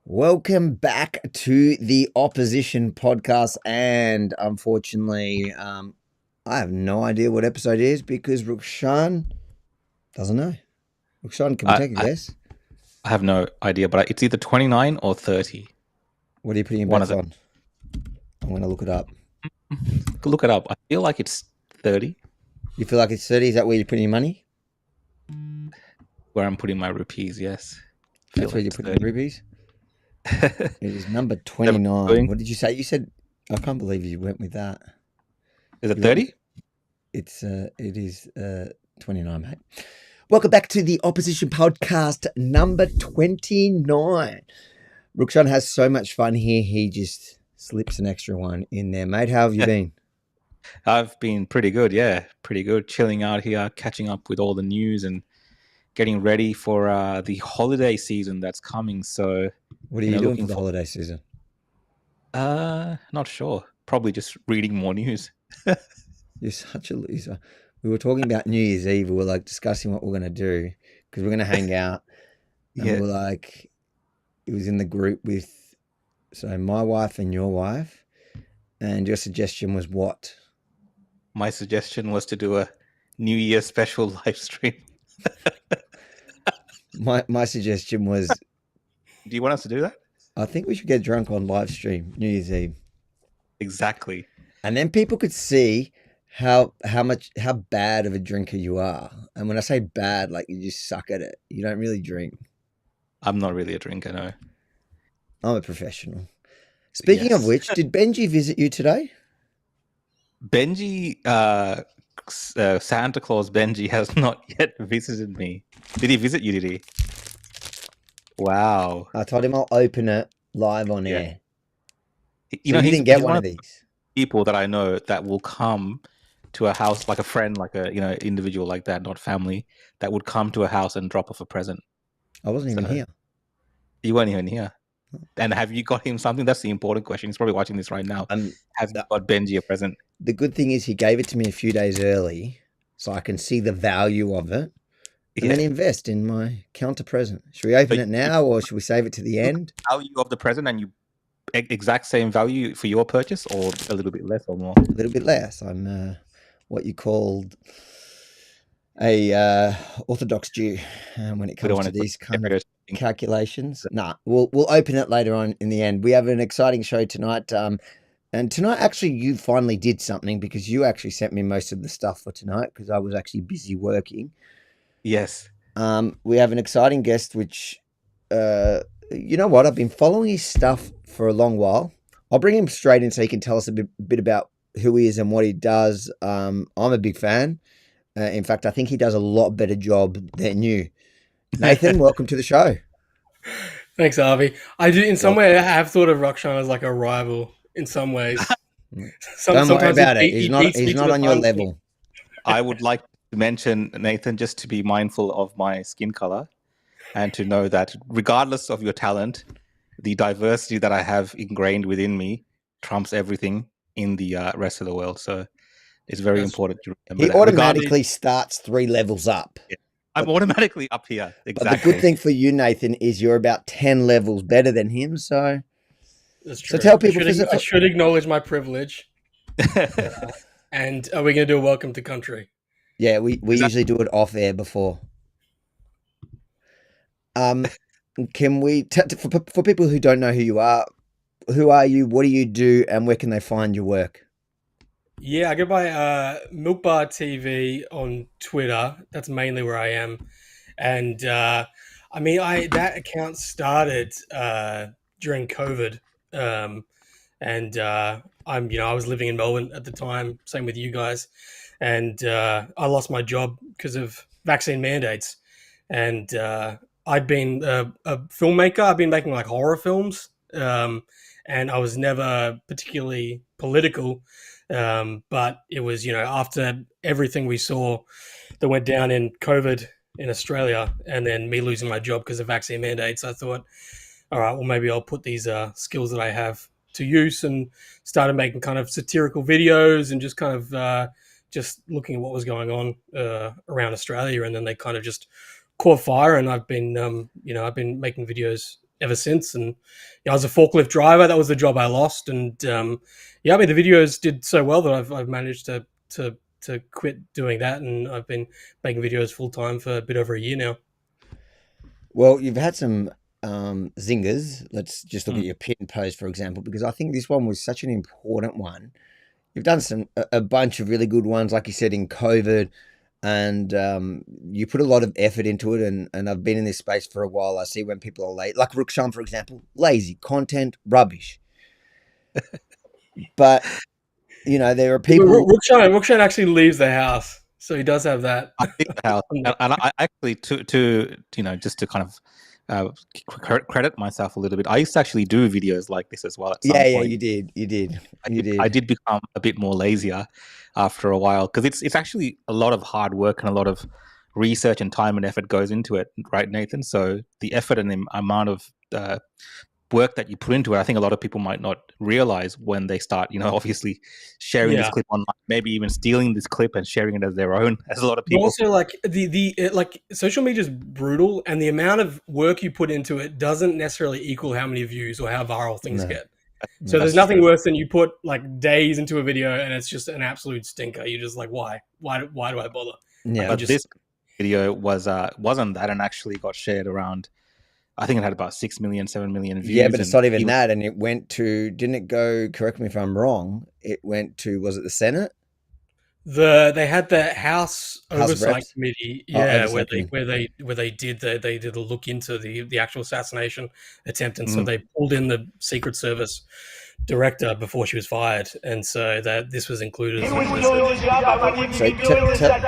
Welcome back to the Opposition Podcast, and unfortunately, I have no idea what episode it is because Rukshan doesn't know. Rukshan, can we take a guess? I have no idea, but it's either 29 or 30. What are you putting your bets on? I'm going to look it up. Look it up. I feel like it's 30. You feel like it's 30? Is that where you're putting your money? Where I'm putting my rupees, yes. That's where you're putting your rupees? It is number 29. What did you say? You said, I can't believe you went with that. Is it 30? It is 29, mate. Welcome back to the Opposition Podcast number 29. Rukshan has so much fun here. He just slips an extra one in there. Mate, how have you been? I've been pretty good, yeah. Pretty good. Chilling out here, catching up with all the news and getting ready for the holiday season that's coming. So, what are you doing for the holiday season? Not sure. Probably just reading more news. You're such a loser. We were talking about New Year's Eve. We were like discussing what we're going to do because we're going to hang out. And we were like, it was in the group with, so my wife and your wife. And your suggestion was what? My suggestion was to do a New Year special live stream. My suggestion was... Do you want us to do that? I think we should get drunk on live stream, New Year's Eve. Exactly. And then people could see how bad of a drinker you are. And when I say bad, like you just suck at it. You don't really drink. I'm not really a drinker, no. I'm a professional. Speaking of which, did Benji visit you today? Benji, Santa Claus Benji has not yet visited me. Did he visit you, did he? Wow. I told him I'll open it live on air. You know, he didn't get one of these. People that I know that will come to a house, like a friend, like a individual like that, not family, that would come to a house and drop off a present. I wasn't even here. You weren't even here. And have you got him something? That's the important question. He's probably watching this right now. Have you got Benji a present? The good thing is he gave it to me a few days early, so I can see the value of it and then invest in my counter present. Should we open it now or should we save it to the end? The value of the present, and you exact same value for your purchase, or a little bit less or more? A little bit less. I'm what you called a Orthodox Jew when it comes to these kind of calculations. We'll open it later on in the end. We have an exciting show tonight. And tonight, actually, you finally did something because you actually sent me most of the stuff for tonight because I was actually busy working. Yes. We have an exciting guest, which, you know what? I've been following his stuff for a long while. I'll bring him straight in so he can tell us a bit about who he is and what he does. I'm a big fan. In fact, I think he does a lot better job than you. Nathan, welcome to the show. Thanks, Harvey. I do, in some way, I have thought of Rukshan as like a rival in some ways. Don't worry about it. He's not on your level. I would like to mention, Nathan, just to be mindful of my skin color and to know that regardless of your talent, the diversity that I have ingrained within me trumps everything in the rest of the world. So it's very important to remember that. He automatically starts 3 levels up. Yeah. I'm automatically up here. Exactly. But the good thing for you, Nathan, is you're about 10 levels better than him. So that's true. So tell people. I should acknowledge my privilege. And are we going to do a welcome to country? Yeah, we usually do it off air before. Can we for people who don't know who you are? Who are you? What do you do? And where can they find your work? Yeah, I go by MilkBarTV on Twitter. That's mainly where I am. And that account started during COVID. I was living in Melbourne at the time, same with you guys. And I lost my job because of vaccine mandates. And I'd been a filmmaker. I've been making like horror films. And I was never particularly political. But it was, after everything we saw that went down in COVID in Australia and then me losing my job because of vaccine mandates, I thought, all right, well, maybe I'll put these skills that I have to use, and started making kind of satirical videos and just kind of just looking at what was going on around Australia. And then they kind of just caught fire, and I've been, I've been making videos ever since. And I was a forklift driver. That was the job I lost. And yeah, I mean, the videos did so well that I've managed to quit doing that, and I've been making videos full time for a bit over a year now. Well, you've had some zingers. Let's just look at Mm. your pin post, for example, because I think this one was such an important one. You've done a bunch of really good ones, like you said, in COVID, and you put a lot of effort into it. And I've been in this space for a while. I see when people are late, like Rukshan, for example, lazy content, rubbish. But there are people. Rukshan actually leaves the house, so he does have that. I leave the house, and I actually to just to kind of credit myself a little bit. I used to actually do videos like this as well at some Yeah, point. you did. I did become a bit more lazier after a while, because it's actually a lot of hard work and a lot of research and time and effort goes into it, right, Nathan? So the effort and the amount of work that you put into it, I think a lot of people might not realize when they start, obviously sharing this Yeah. clip online, maybe even stealing this clip and sharing it as their own, as a lot of But people. also, like like social media is brutal, and the amount of work you put into it doesn't necessarily equal how many views or how viral things No, get. So no. there's That's nothing true. worse than you put like days into a video and it's just an absolute stinker. You're just like, why do I bother? I Yeah. can But just this video wasn't that, and actually got shared around. I think it had about 6 million, 7 million views. Yeah, but it's And not even even that. And it went to, didn't it go, correct me if I'm wrong, it went to, was it the Senate? they had the House House of Oversight Reps? Committee, Oh, yeah, Oversight Committee. where they did a look into the actual assassination attempt, and so mm, they pulled in the Secret Service director before she was fired, and so that this was included as a So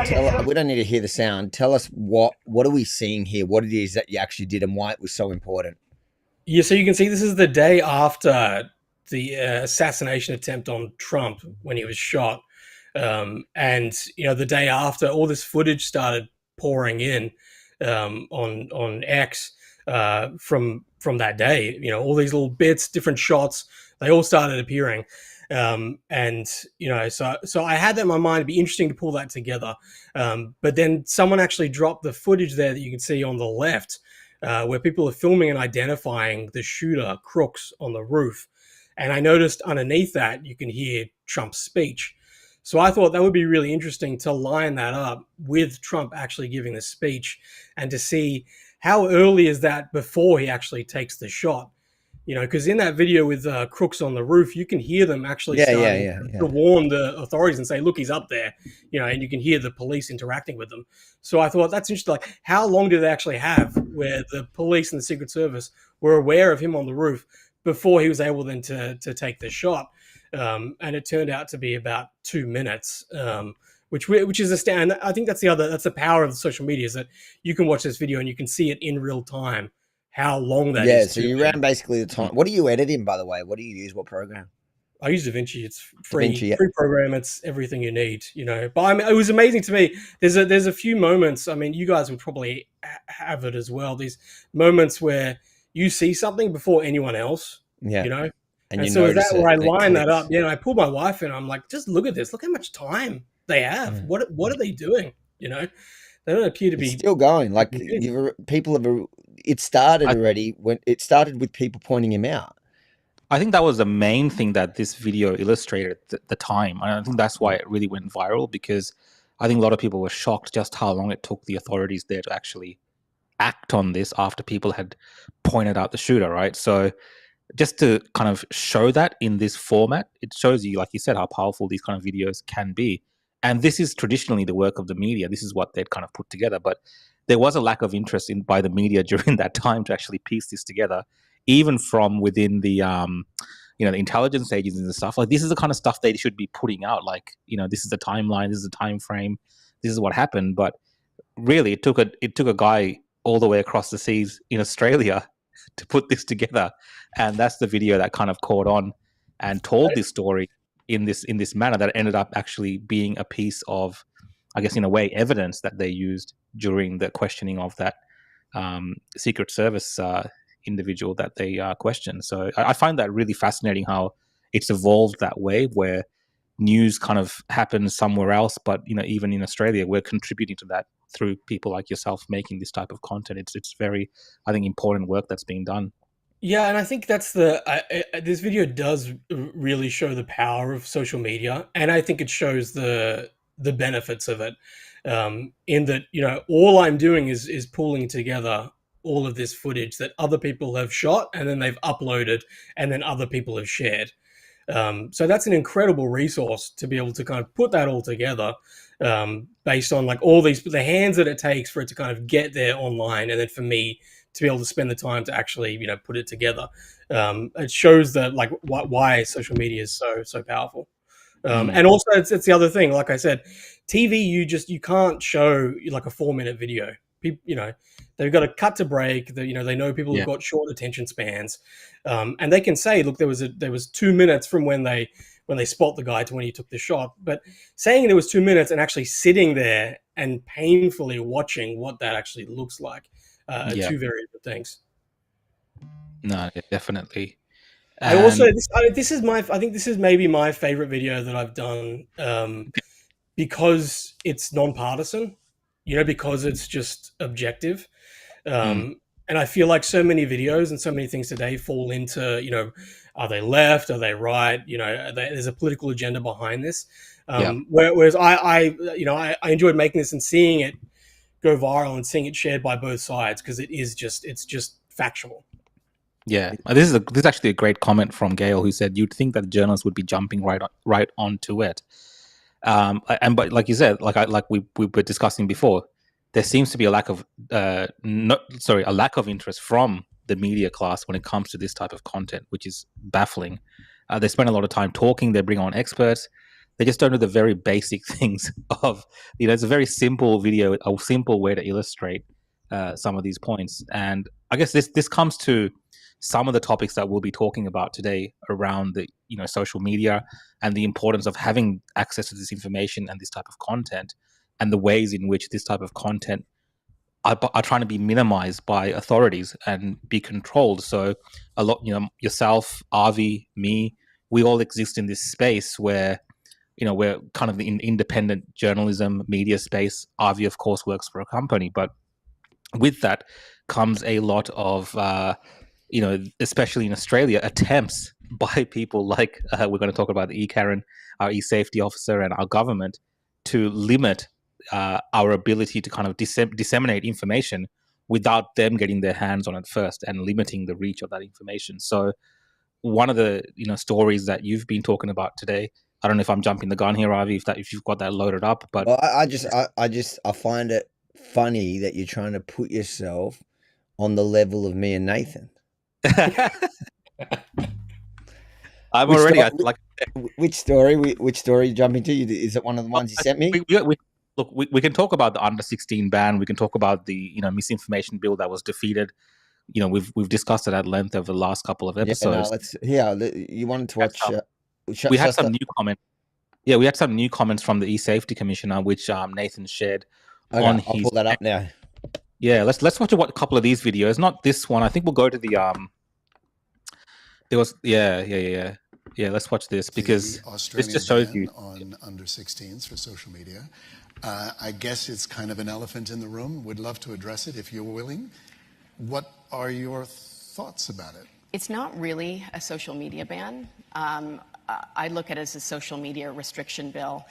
tell, we don't need to hear the sound. Tell us what are we seeing here? What it is that you actually did and why it was so important. Yeah, so you can see this is the day after the assassination attempt on Trump when he was shot, and the day after all this footage started pouring in on X from that day. All these little bits, different shots, they all started appearing, and so I had that in my mind. It'd be interesting to pull that together, but then someone actually dropped the footage there that you can see on the left where people are filming and identifying the shooter, Crooks, on the roof. And I noticed underneath that, you can hear Trump's speech. So I thought that would be really interesting to line that up with Trump actually giving the speech and to see how early is that before he actually takes the shot. Because in that video with Crooks on the roof, you can hear them actually starting Yeah. to warn the authorities and say, look, he's up there, and you can hear the police interacting with them. So I thought that's interesting. Like, how long did they actually have where the police and the Secret Service were aware of him on the roof before he was able then to take the shot? And it turned out to be about 2 minutes, which is a stand. I think that's the power of the social media, is that you can watch this video and you can see it in real time how long that Yeah, is. so 2 you ran minutes. basically the time. What do you edit in, by the way? What do you use? What program? I use DaVinci. It's DaVinci, yeah. free program. It's everything you need, But I mean, it was amazing to me. There's a few moments. I mean, you guys would probably have it as well. These moments where you see something before anyone else, Yeah. you know. And And you so is that notice it where I and it line that up? clicks. I pulled my wife in. I'm like, just look at this. Look how much time they have. Yeah. What are they doing? They don't appear to It's be. still going. Like people have. It started I, already when it started with people pointing him out. I think that was the main thing that this video illustrated at the time. And I think that's why it really went viral, because I think a lot of people were shocked just how long it took the authorities there to actually act on this after people had pointed out the shooter, right? So just to kind of show that in this format, it shows you, like you said, how powerful these kind of videos can be. And this is traditionally the work of the media. This is what they'd kind of put together. But there was a lack of interest by the media during that time to actually piece this together, even from within the the intelligence agencies and stuff. Like, this is the kind of stuff they should be putting out. Like, this is the timeline, this is the time frame, this is what happened. But really, it took a guy all the way across the seas in Australia to put this together, and that's the video that kind of caught on and told this story in this manner that ended up actually being a piece of, I guess, in a way, evidence that they used during the questioning of that Secret Service individual that they questioned. So I find that really fascinating, how it's evolved that way, where news kind of happens somewhere else, but even in Australia, we're contributing to that through people like yourself making this type of content. It's very, I think, important work that's being done. Yeah, and I think that's this video does really show the power of social media, and I think it shows the benefits of it. In that, all I'm doing is pulling together all of this footage that other people have shot, and then they've uploaded, and then other people have shared. So that's an incredible resource to be able to kind of put that all together, based on like all the hands that it takes for it to kind of get there online, and then for me to be able to spend the time to actually put it together. It shows that like why social media is so powerful. Mm. And also, it's the other thing. Like I said, TV, you can't show like a 4 minute video. People, they've got to cut to break. They know people have Yeah, got short attention spans, and they can say, look, there was 2 minutes from when they spot the guy to when he took the shot. But saying there was 2 minutes and actually sitting there and painfully watching what that actually looks like are yeah, two very different things. no, yeah, definitely. I also And I think this is maybe my favorite video that I've done, because it's nonpartisan, because it's just objective. mm, Um, and I feel like so many videos and so many things today fall into, are they left? Are they right? There's a political agenda behind this. yeah. Whereas I enjoyed making this and seeing it go viral and seeing it shared by both sides, because it's just factual. Yeah, this is actually a great comment from Gail, who said you'd think that journalists would be jumping right onto it. And but like you said, like we were discussing before, there seems to be a lack of a lack of interest from the media class when it comes to this type of content, which is baffling. They spend a lot of time talking. They bring on experts. They just don't do the very basic things of it's a very simple video, a simple way to illustrate some of these points. And I guess this comes to some of the topics that we'll be talking about today around the social media and the importance of having access to this information and this type of content, and the ways in which this type of content are trying to be minimized by authorities and be controlled. So a lot, yourself, Avi, me, we all exist in this space where we're kind of in independent journalism media space. Avi, of course, works for a company, but with that comes a lot of especially in Australia, attempts by people like we're going to talk about the Karen, our e-safety officer, and our government to limit our ability to kind of disseminate information without them getting their hands on it first, and limiting the reach of that information. So one of the stories that you've been talking about today, I don't know if I'm jumping the gun here, Ivy, if you've got that loaded up, but Well, I find it funny that you're trying to put yourself on the level of me and Nathan. I'm Which already story? at, like Which story? Which story you jump into? Is it one of the ones you sent me? look, we can talk about the under 16 ban. We can talk about the misinformation bill that was defeated. We've discussed it at length over the last couple of Yeah, no. episodes. Let's. Yeah, you wanted to watch. We had some new comments. Yeah, we had some new comments from the e-safety commissioner, which Nathan shared Okay, on I'll his. pull that up now. Yeah, let's watch a couple of these videos. Not this one. I think we'll go to the There was yeah. Let's watch this, because this just shows you on under 16s for social media. I guess it's kind of an elephant in the room. Would love to address it if you're willing. What are your thoughts about it? It's not really a social media ban. I look at it as a social media restriction bill.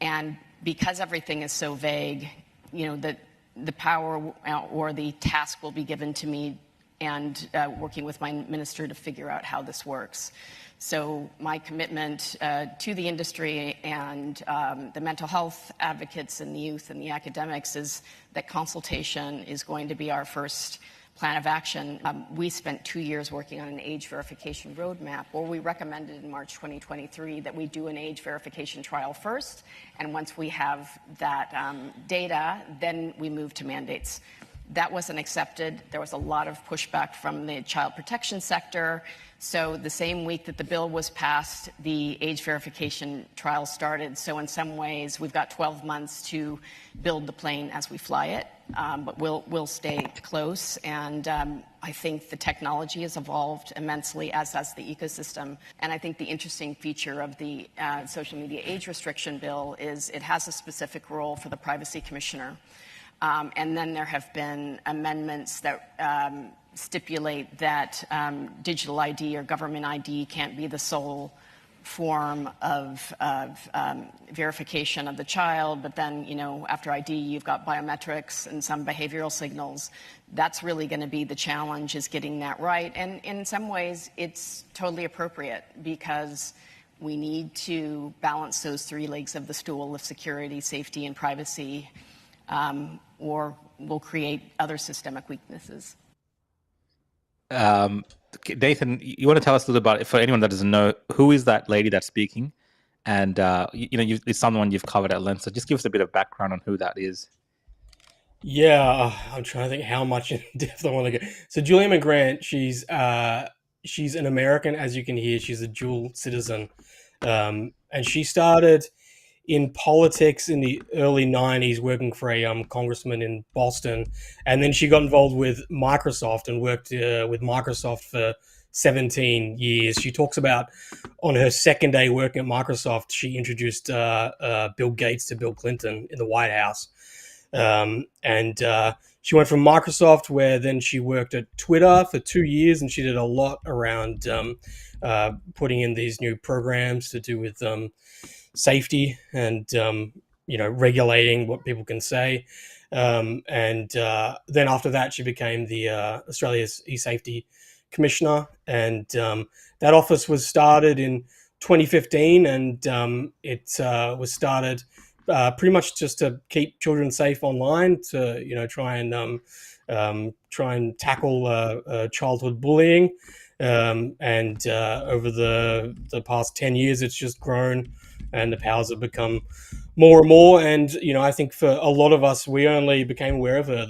And because everything is so vague, the power or the task will be given to me, and working with my minister to figure out how this works. So my commitment to the industry and the mental health advocates and the youth and the academics is that consultation is going to be our first plan of action. We spent 2 years working on an age verification roadmap, where we recommended in March 2023 that we do an age verification trial first, and once we have that data, then we move to mandates. That wasn't accepted. There was a lot of pushback from the child protection sector. So the same week that the bill was passed, the age verification trial started. So in some ways, we've got 12 months to build the plane as we fly it, but we'll stay close. And I think the technology has evolved immensely, as has the ecosystem. And I think the interesting feature of the social media age restriction bill is it has a specific role for the privacy commissioner. And then there have been amendments that stipulate that digital ID or government ID can't be the sole form of verification of the child. But then, after ID, you've got biometrics and some behavioral signals. That's really going to be the challenge, is getting that right. And in some ways, it's totally appropriate, because we need to balance those three legs of the stool of security, safety, and privacy, or we'll create other systemic weaknesses. Nathan, you want to tell us a little about, for anyone that doesn't know, who is that lady that's speaking? And it's someone you've covered at length, so just give us a bit of background on who that is. Yeah, I'm trying to think how much in depth I want to go. So Julia McGrant, she's an American, as you can hear. She's a dual citizen, and she started in politics in the early 90s, working for a congressman in Boston. And then she got involved with Microsoft and worked with Microsoft for 17 years. She talks about, on her second day working at Microsoft, she introduced Bill Gates to Bill Clinton in the White House. She went from Microsoft, where then she worked at Twitter for 2 years, and she did a lot around putting in these new programs to do with safety and regulating what people can say. Then after that, she became the Australia's e-safety commissioner, and that office was started in 2015, and it was started pretty much just to keep children safe online, to try and tackle childhood bullying. Over the past 10 years, it's just grown, and the powers have become more and more. And I think for a lot of us, we only became aware of her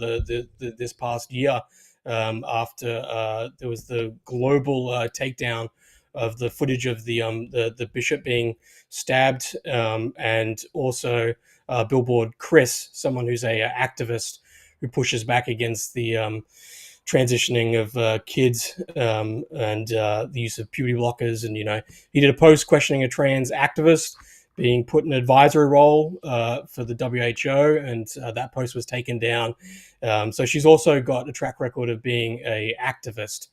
this past year, after there was the global takedown of the footage of the bishop being stabbed, and also Billboard Chris, someone who's a activist who pushes back against the transitioning of kids, and the use of puberty blockers. And he did a post questioning a trans activist being put in an advisory role for the WHO, and that post was taken down. So she's also got a track record of being a activist,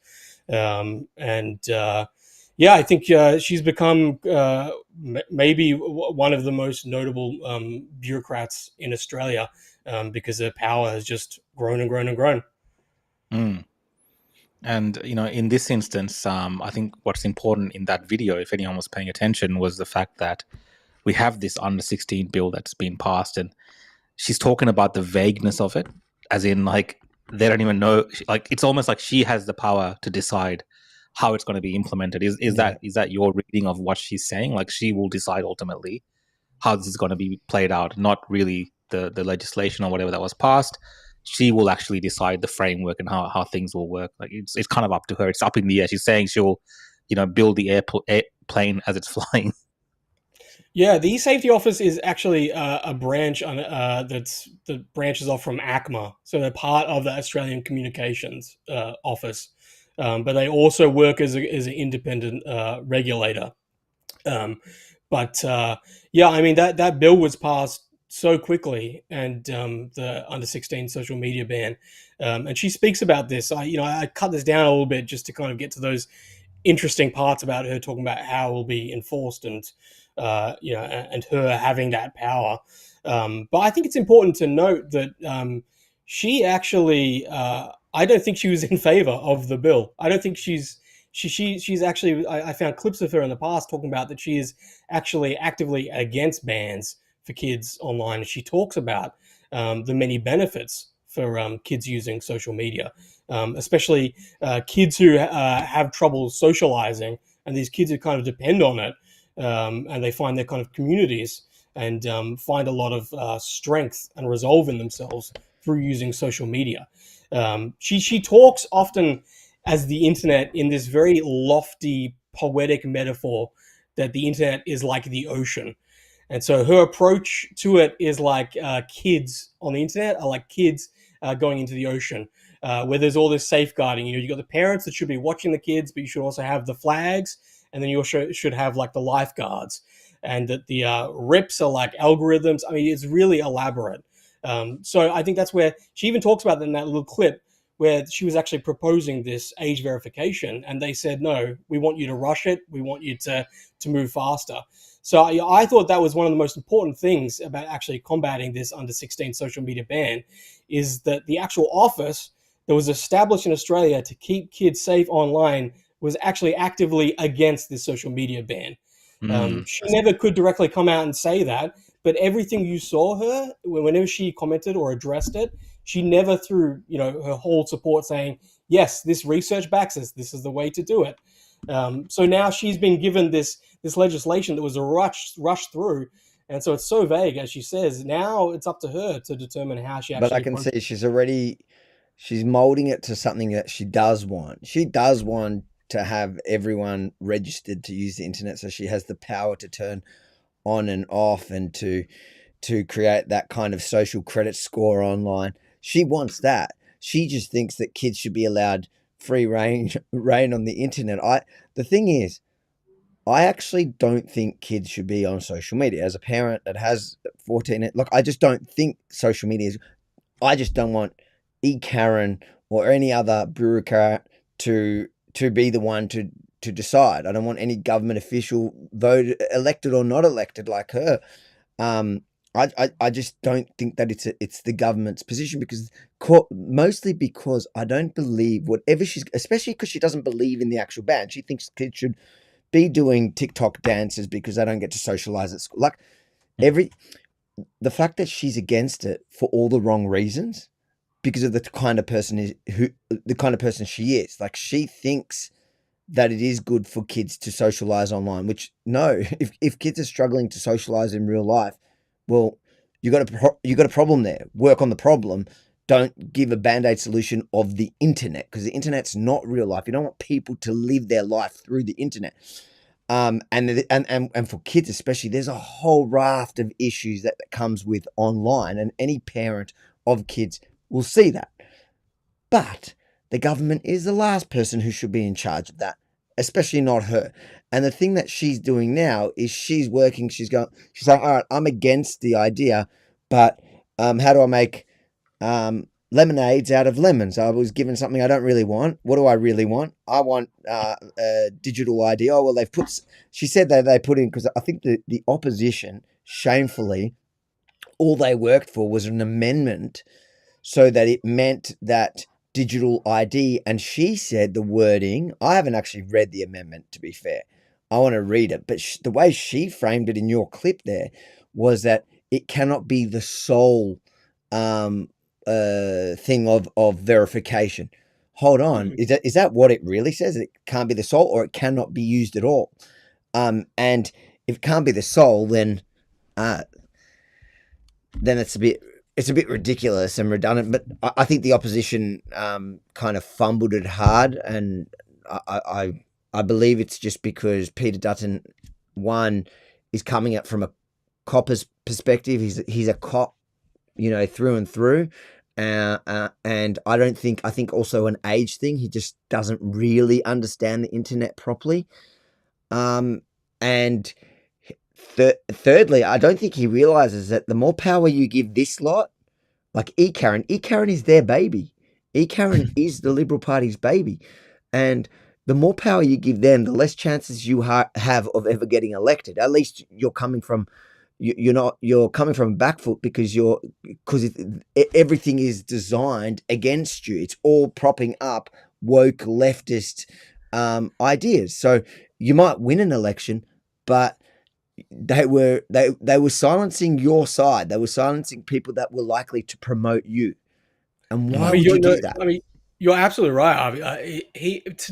I think she's become maybe one of the most notable bureaucrats in Australia, because her power has just grown and grown and grown. Mm. And in this instance, I think what's important in that video, if anyone was paying attention, was the fact that we have this under 16 bill that's been passed, and she's talking about the vagueness of it, as in, like, they don't even know. Like, it's almost like she has the power to decide how it's going to be implemented. Is that your reading of what she's saying? Like, she will decide ultimately how this is going to be played out, not really the legislation or whatever that was passed. She will actually decide the framework and how things will work. Like, it's kind of up to her. It's up in the air. She's saying she'll build the airplane as it's flying. Yeah, the e-safety office is actually a branch that branches off from ACMA. So they're part of the Australian Communications Office, but they also work as an independent regulator. That bill was passed so quickly, and the under 16 social media ban. And she speaks about this. I cut this down a little bit just to kind of get to those interesting parts about her talking about how it will be enforced, and and her having that power. But I think it's important to note that she actually, I don't think she was in favor of the bill. I don't think she's actually, I found clips of her in the past talking about that she is actually actively against bans for kids online. She talks about the many benefits for kids using social media, especially kids who have trouble socializing, and these kids who kind of depend on it, and they find their kind of communities, and find a lot of strength and resolve in themselves through using social media. She talks often as the internet in this very lofty, poetic metaphor that the internet is like the ocean. And so her approach to it is like kids on the internet are like kids going into the ocean, where there's all this safeguarding. You've got the parents that should be watching the kids, but you should also have the flags, and then you also should have like the lifeguards, and that the rips are like algorithms. I mean, it's really elaborate. So I think that's where she even talks about it in that little clip where she was actually proposing this age verification, and they said, no, we want you to rush it. We want you to move faster. So I thought that was one of the most important things about actually combating this under 16 social media ban, is that the actual office that was established in Australia to keep kids safe online was actually actively against this social media ban. She never could directly come out and say that, but everything you saw her, whenever she commented or addressed it, she never threw, her whole support saying, yes, this research backs us. This is the way to do it. So now she's been given this legislation that was rushed through. And so it's so vague, as she says. Now it's up to her to determine how she actually... But I can see she's molding it to something that she does want. She does want to have everyone registered to use the internet, so she has the power to turn on and off and to create that kind of social credit score online. She wants that. She just thinks that kids should be allowed free reign on the internet. The thing is, I actually don't think kids should be on social media. As a parent that has 14, look, I just don't think social media is... I just don't want Karen or any other bureaucrat to be the one to decide. I don't want any government official, voted, elected or not elected, like her. I just don't think that it's the government's position, mostly because I don't believe whatever especially because she doesn't believe in the actual ban. She thinks kids should be doing TikTok dances because they don't get to socialize at school. Like the fact that she's against it for all the wrong reasons, because of the kind of person she is. Like, she thinks that it is good for kids to socialize online, which no, if kids are struggling to socialize in real life, well, you got a problem there. Work on the problem. Don't give a band-aid solution of the internet, because the internet's not real life. You don't want people to live their life through the internet. And for kids especially, there's a whole raft of issues that comes with online, and any parent of kids will see that. But the government is the last person who should be in charge of that, especially not her. And the thing that she's doing now is she's saying, all right, I'm against the idea, but how do I make lemonades out of lemons? I was given something I don't really want. What do I really want? I want a digital ID. Oh, well, she said that they put in, because I think the opposition, shamefully, all they worked for was an amendment so that it meant that digital ID, and she said the wording, I haven't actually read the amendment, to be fair. I want to read it, but the way she framed it in your clip there was that it cannot be the sole thing of verification. Hold on, is that what it really says? It can't be the sole, or it cannot be used at all? And if it can't be the sole, then it's a bit ridiculous and redundant. But I think the opposition kind of fumbled it hard, and I believe it's just because Peter Dutton, one, is coming at from a copper's perspective. He's a cop, through and through. And I think also an age thing. He just doesn't really understand the internet properly. And thirdly, I don't think he realizes that the more power you give this lot, like Karen is their baby. Karen is the Liberal Party's baby. And the more power you give them, the less chances you have of ever getting elected. At least you're coming from... You're coming from back foot, because everything is designed against you. It's all propping up woke leftist ideas. So you might win an election, but they were silencing your side. They were silencing people that were likely to promote you. And why would you do that? I mean, you're absolutely right.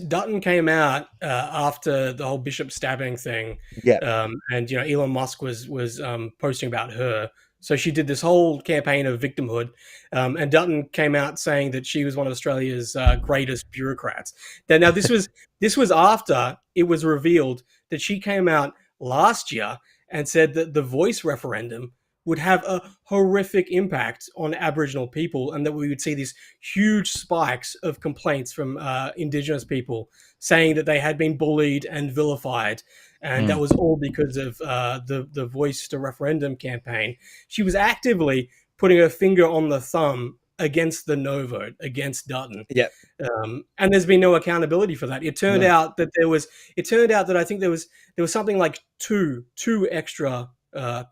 Dutton came out after the whole Bishop stabbing thing. Yeah. And Elon Musk was posting about her. So she did this whole campaign of victimhood. And Dutton came out saying that she was one of Australia's greatest bureaucrats. Now this was after it was revealed that she came out last year and said that the Voice referendum would have a horrific impact on Aboriginal people, and that we would see these huge spikes of complaints from Indigenous people saying that they had been bullied and vilified. And that was all because of the Voice to Referendum campaign. She was actively putting her finger on the thumb against the no vote, against Dutton. Yeah. And there's been no accountability for that. It turned No. out that I think there was something like two extra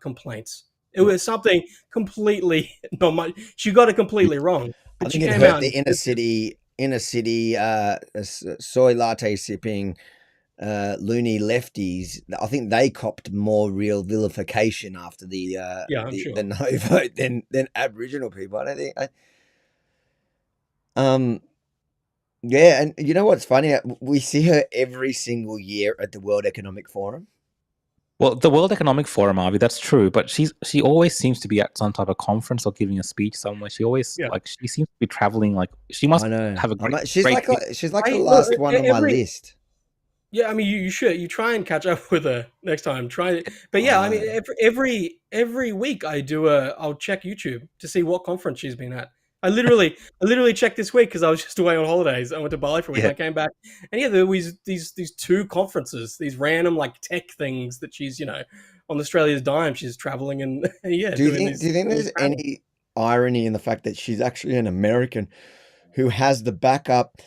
complaints. It was something completely not much. She got it completely wrong. I But she think it came hurt out the and inner city soy latte sipping loony lefties. I think they copped more real vilification after the I'm sure. the no vote than Aboriginal people. I don't think. Yeah, and you know what's funny? We see her every single year at the World Economic Forum. Well, the World Economic Forum, Avi, that's true, but she always seems to be at some type of conference or giving a speech somewhere. She always she seems to be traveling. Like she must I know. have a great. She's great like the last one on my list. Yeah, I mean, you should. You try and catch up with her next time. But yeah, I mean, every week I'll check YouTube to see what conference she's been at. I literally checked this week because I was just away on holidays. I went to Bali for a week. Yeah. And I came back, and yeah, there was these two conferences, these random like tech things that she's on Australia's dime. She's traveling and yeah. Do you think there's any irony in the fact that she's actually an American who has the backup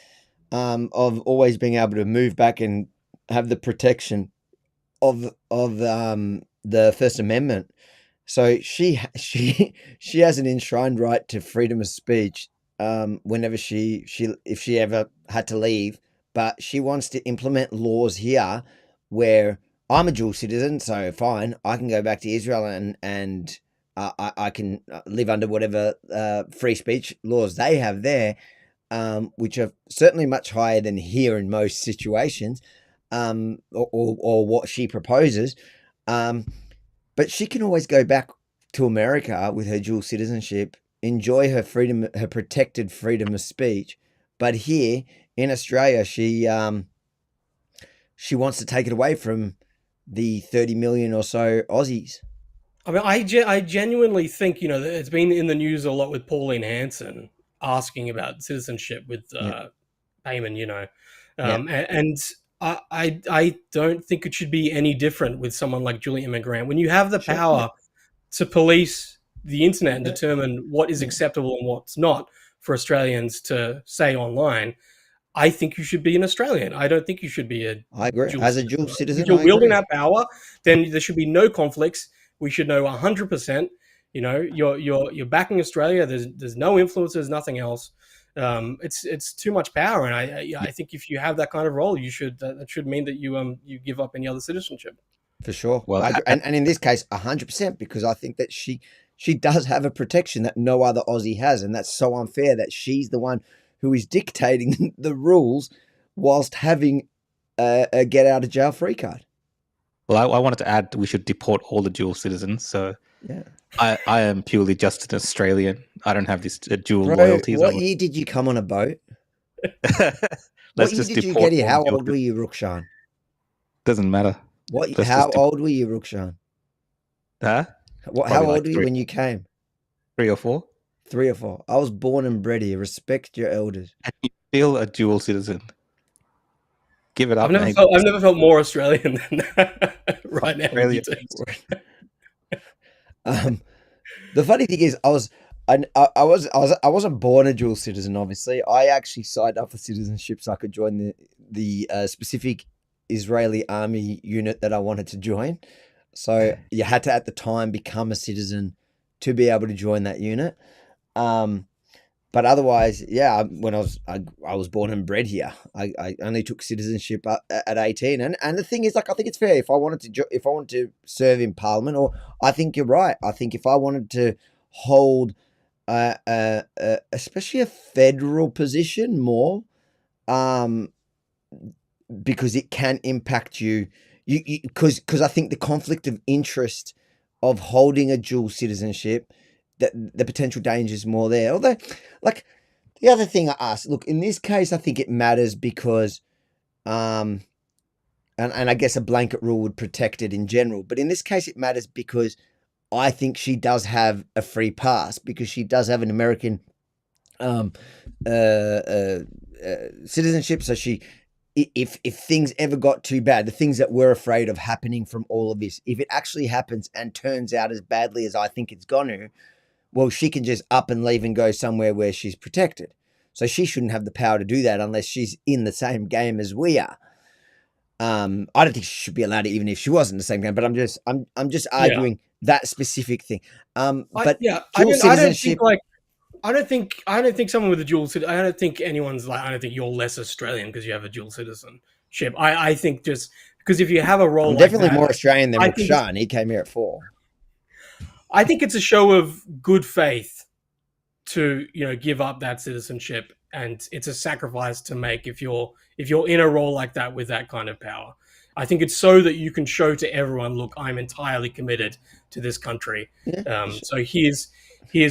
of always being able to move back and have the protection of the First Amendment? So she has an enshrined right to freedom of speech whenever if she ever had to leave, but she wants to implement laws here where I'm a dual citizen, so fine, I can go back to Israel and I can live under whatever free speech laws they have there, which are certainly much higher than here in most situations, or what she proposes. But she can always go back to America with her dual citizenship, enjoy her freedom, her protected freedom of speech. But here in Australia, she wants to take it away from the 30 million or so Aussies. I mean, I genuinely think it's been in the news a lot with Pauline Hanson asking about citizenship with Payman, and I don't think it should be any different with someone like Julian Grant. When you have the power to police the internet and determine what is acceptable and what's not for Australians to say online, I think you should be an Australian. I don't think you should be I agree. As a dual citizen, if you're wielding that power, then there should be no conflicts. We should know 100%. You're backing Australia. There's no influences, nothing else. It's too much power, and I think if you have that kind of role, that should mean that you give up any other citizenship. For sure. Well, and in this case, 100%, because I think that she does have a protection that no other Aussie has, and that's so unfair that she's the one who is dictating the rules whilst having a get out of jail free card. Well, I wanted to add we should deport all the dual citizens. So yeah, I am purely just an Australian. I don't have this dual Bro, loyalties. What year did you come on a boat? Let's what just year did you deport get here? all How dual old were you, Rukshan? Doesn't matter. How old were you, Rukshan? Huh? How old were you when you came? 3 or 4. 3 or 4. I was born and bred here. Respect your elders. And you're still a dual citizen. Give it up. I've never felt more Australian than that right now. The funny thing is, I wasn't born a dual citizen. Obviously, I actually signed up for citizenship so I could join the specific Israeli army unit that I wanted to join. So you had to at the time become a citizen to be able to join that unit. But otherwise, yeah, when I was born and bred here. I only took citizenship at 18, and the thing is, like, I think it's fair if I wanted to serve in Parliament, or I think you're right. I think if I wanted to hold, especially a federal position more, because it can impact you because I think the conflict of interest of holding a dual citizenship, that the potential danger is more there. Although, like, the other thing I asked, look, in this case, I think it matters because, and I guess a blanket rule would protect it in general, but in this case, it matters because I think she does have a free pass, because she does have an American citizenship. So if things ever got too bad, the things that we're afraid of happening from all of this, if it actually happens and turns out as badly as I think it's going to, well, she can just up and leave and go somewhere where she's protected. So she shouldn't have the power to do that unless she's in the same game as we are. I don't think she should be allowed to, even if she was in the same game. But I'm just arguing that specific thing. But dual citizenship. I don't think someone with a dual citizenship. I don't think anyone's like. I don't think you're less Australian because you have a dual citizenship. I think just because if you have a role, I'm like definitely that, more Australian than Rukshan. He came here at 4. I think it's a show of good faith to give up that citizenship, and it's a sacrifice to make if you're in a role like that with that kind of power. I think it's so that you can show to everyone, look, I'm entirely committed to this country. Yeah, so here's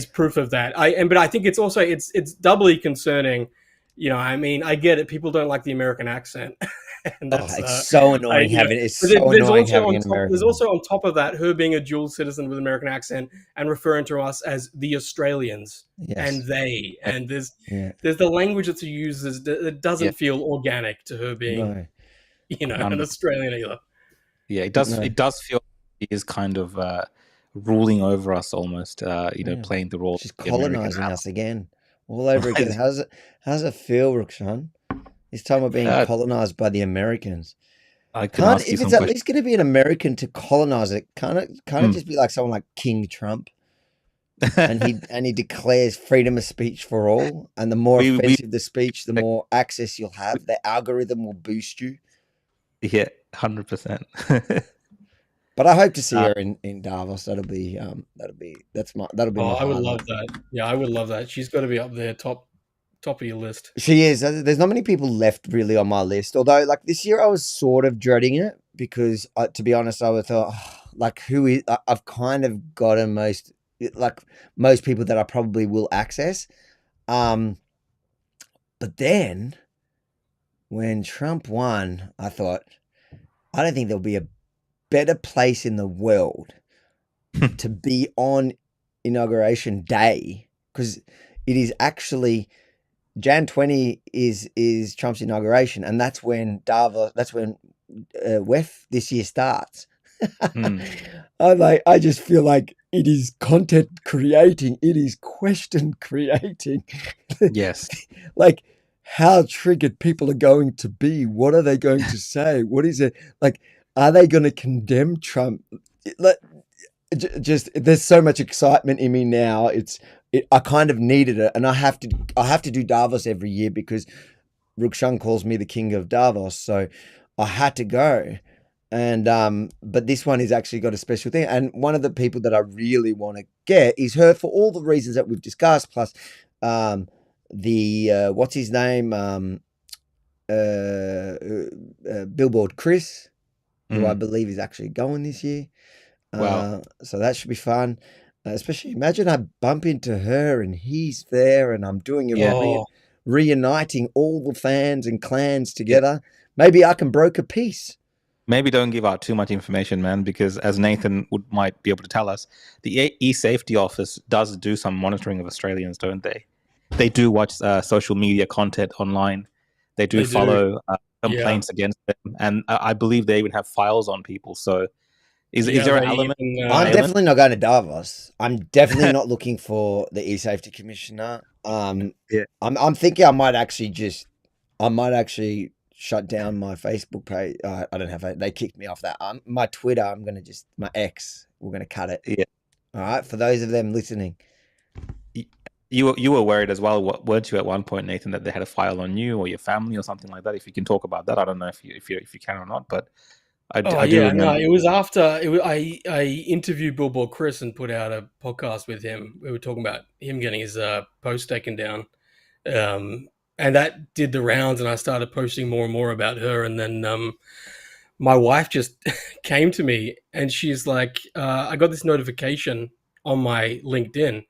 proof of that. But I think it's also it's doubly concerning. I mean, I get it. People don't like the American accent. And that's, it's so annoying having it. It's so annoying having an American. There's also on top of that her being a dual citizen with an American accent and referring to us as the Australians and they. And there's the language that she uses that doesn't feel organic to her being, an Australian either. Yeah, it does. It does feel he is kind of ruling over us almost. Playing the role. She's colonizing us again, all over again. How's it feel, Rukshan? This time we're being colonized by the Americans. If it's at least going to be an American to colonize it, can't it just be like someone like King Trump, and he declares freedom of speech for all, and the more offensive the speech, the more access you'll have. The algorithm will boost you. Yeah, 100%. But I hope to see her in Davos. That'll be. I would love that. Yeah, I would love that. She's got to be up there, top of your list. She is. There's not many people left really on my list. Although, like this year, I was sort of dreading it because, to be honest, I thought, who is? I've kind of gotten most people that I probably will access. But then, when Trump won, I thought, I don't think there'll be a better place in the world to be on inauguration day, because it is actually. Jan 20 is Trump's inauguration, and that's when WEF this year starts. I just feel like it is content creating, it is question creating. Yes. Like how triggered people are going to be. What are they going to say? What is it? Like, are they going to condemn Trump? Just there's so much excitement in me now. I kind of needed it, and I have to do Davos every year because Rukshan calls me the king of Davos, so I had to go. And but this one has actually got a special thing, and one of the people that I really want to get is her for all the reasons that we've discussed, plus the what's his name, Billboard Chris, who I believe is actually going this year. Wow. So that should be fun. Especially imagine I bump into her and he's there and I'm doing reuniting all the fans and clans together. Maybe I can broker peace. Maybe don't give out too much information, man, because as Nathan might be able to tell us, the e-safety office does do some monitoring of Australians, don't they? They do watch social media content online. They do follow complaints against them. And I believe they even have files on people. So is there an element? I'm definitely not going to Davos. I'm definitely not looking for the e-safety commissioner. I'm thinking I might actually shut down my Facebook page. I don't have it. They kicked me off that. My Twitter, my ex, we're going to cut it. Yeah. All right. For those of them listening. You were worried as well, weren't you, at one point, Nathan, that they had a file on you or your family or something like that? If you can talk about that, I don't know if you can or not, but I do remember. No, it was after I interviewed Billboard Chris and put out a podcast with him. We were talking about him getting his post taken down, and that did the rounds. And I started posting more and more about her. And then my wife just came to me and she's like, "I got this notification on my LinkedIn,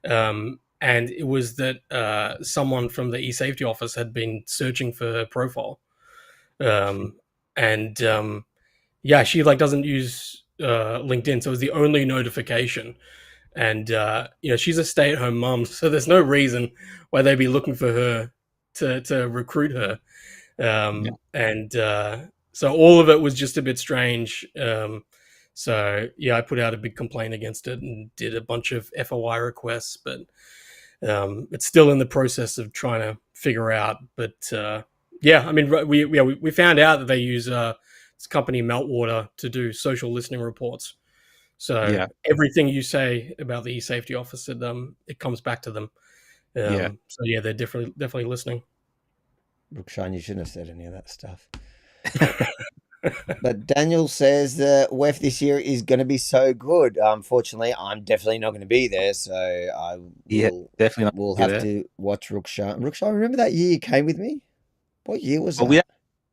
and it was that someone from the e-safety office had been searching for her profile, she doesn't use LinkedIn, so it was the only notification. And she's a stay-at-home mom, so there's no reason why they'd be looking for her to recruit her. So all of it was just a bit strange. So yeah, I put out a big complaint against it and did a bunch of FOI requests, but it's still in the process of trying to figure out. But yeah, I mean, we found out that they use this company Meltwater to do social listening reports. So Yeah. everything you say about the e-safety office, it comes back to them. Yeah. So yeah, they're definitely listening. Brookshan, you shouldn't have said any of that stuff. But Daniel says the WEF this year is going to be so good. Unfortunately, I'm definitely not going to be there, so I definitely not will be have there. to watch Rookshan. Rookshan, remember that year you came with me? What year was Well, that?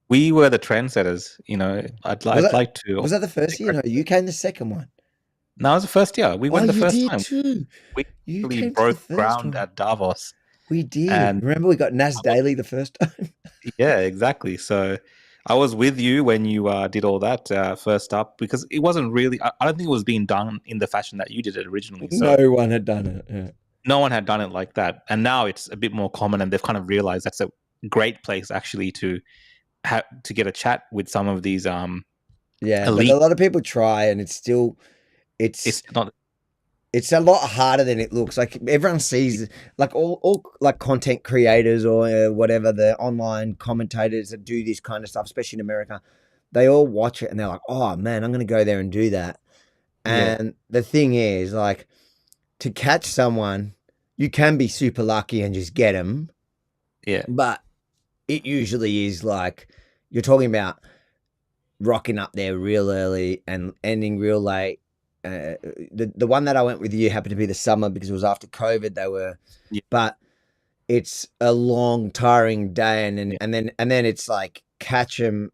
we were the trendsetters. You know, I'd like to. Was that the first year? No, you came the second one. No, it was the first year. We went the you first did time. too. We You actually came to the broke first ground one. at Davos. We did. And Remember we got Nas Daily the first time? yeah, exactly. So I was with you when you did all that first up, because it wasn't really. I don't think it was being done in the fashion that you did it originally. So No one had done it. Yeah. no one had done it like that, and now it's a bit more common, and they've kind of realized that's a great place actually to get a chat with some of these Yeah, elite. but a lot of people try, and it's not. It's a lot harder than it looks. Like everyone sees, like all like content creators or whatever, the online commentators that do this kind of stuff, especially in America, they all watch it and they're like, "Oh man, I'm going to go there and do that." And the thing is, like, to catch someone, you can be super lucky and just get them. Yeah. But it usually is like you're talking about rocking up there real early and ending real late. The one that I went with you happened to be the summer because it was after COVID. But it's a long, tiring day, and then it's like catch them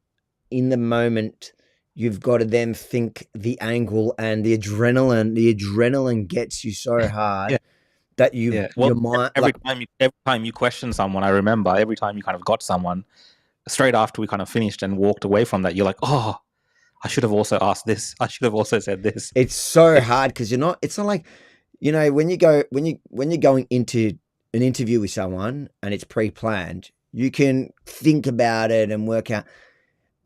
in the moment. You've got to then think the angle and the adrenaline. The adrenaline gets you so hard that your mind. Every time you question someone, I remember every time you kind of got someone, straight after we kind of finished and walked away from that, you're like, oh, I should have also asked this. I should have also said this. It's so hard because it's not like, when you're going into an interview with someone and it's pre-planned, you can think about it and work out.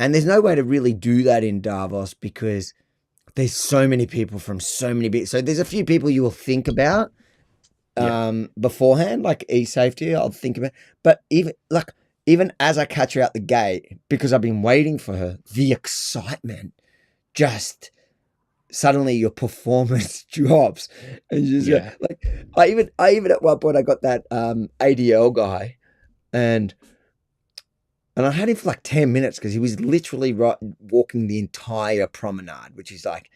And there's no way to really do that in Davos because there's so many people from so many bits. So there's a few people you will think about beforehand, like e-safety, I'll think about. But even as I catch her out the gate, because I've been waiting for her, the excitement just suddenly your performance drops, and you just like I even at one point I got that ADL guy, and I had him for like 10 minutes because he was literally walking the entire promenade, which is like,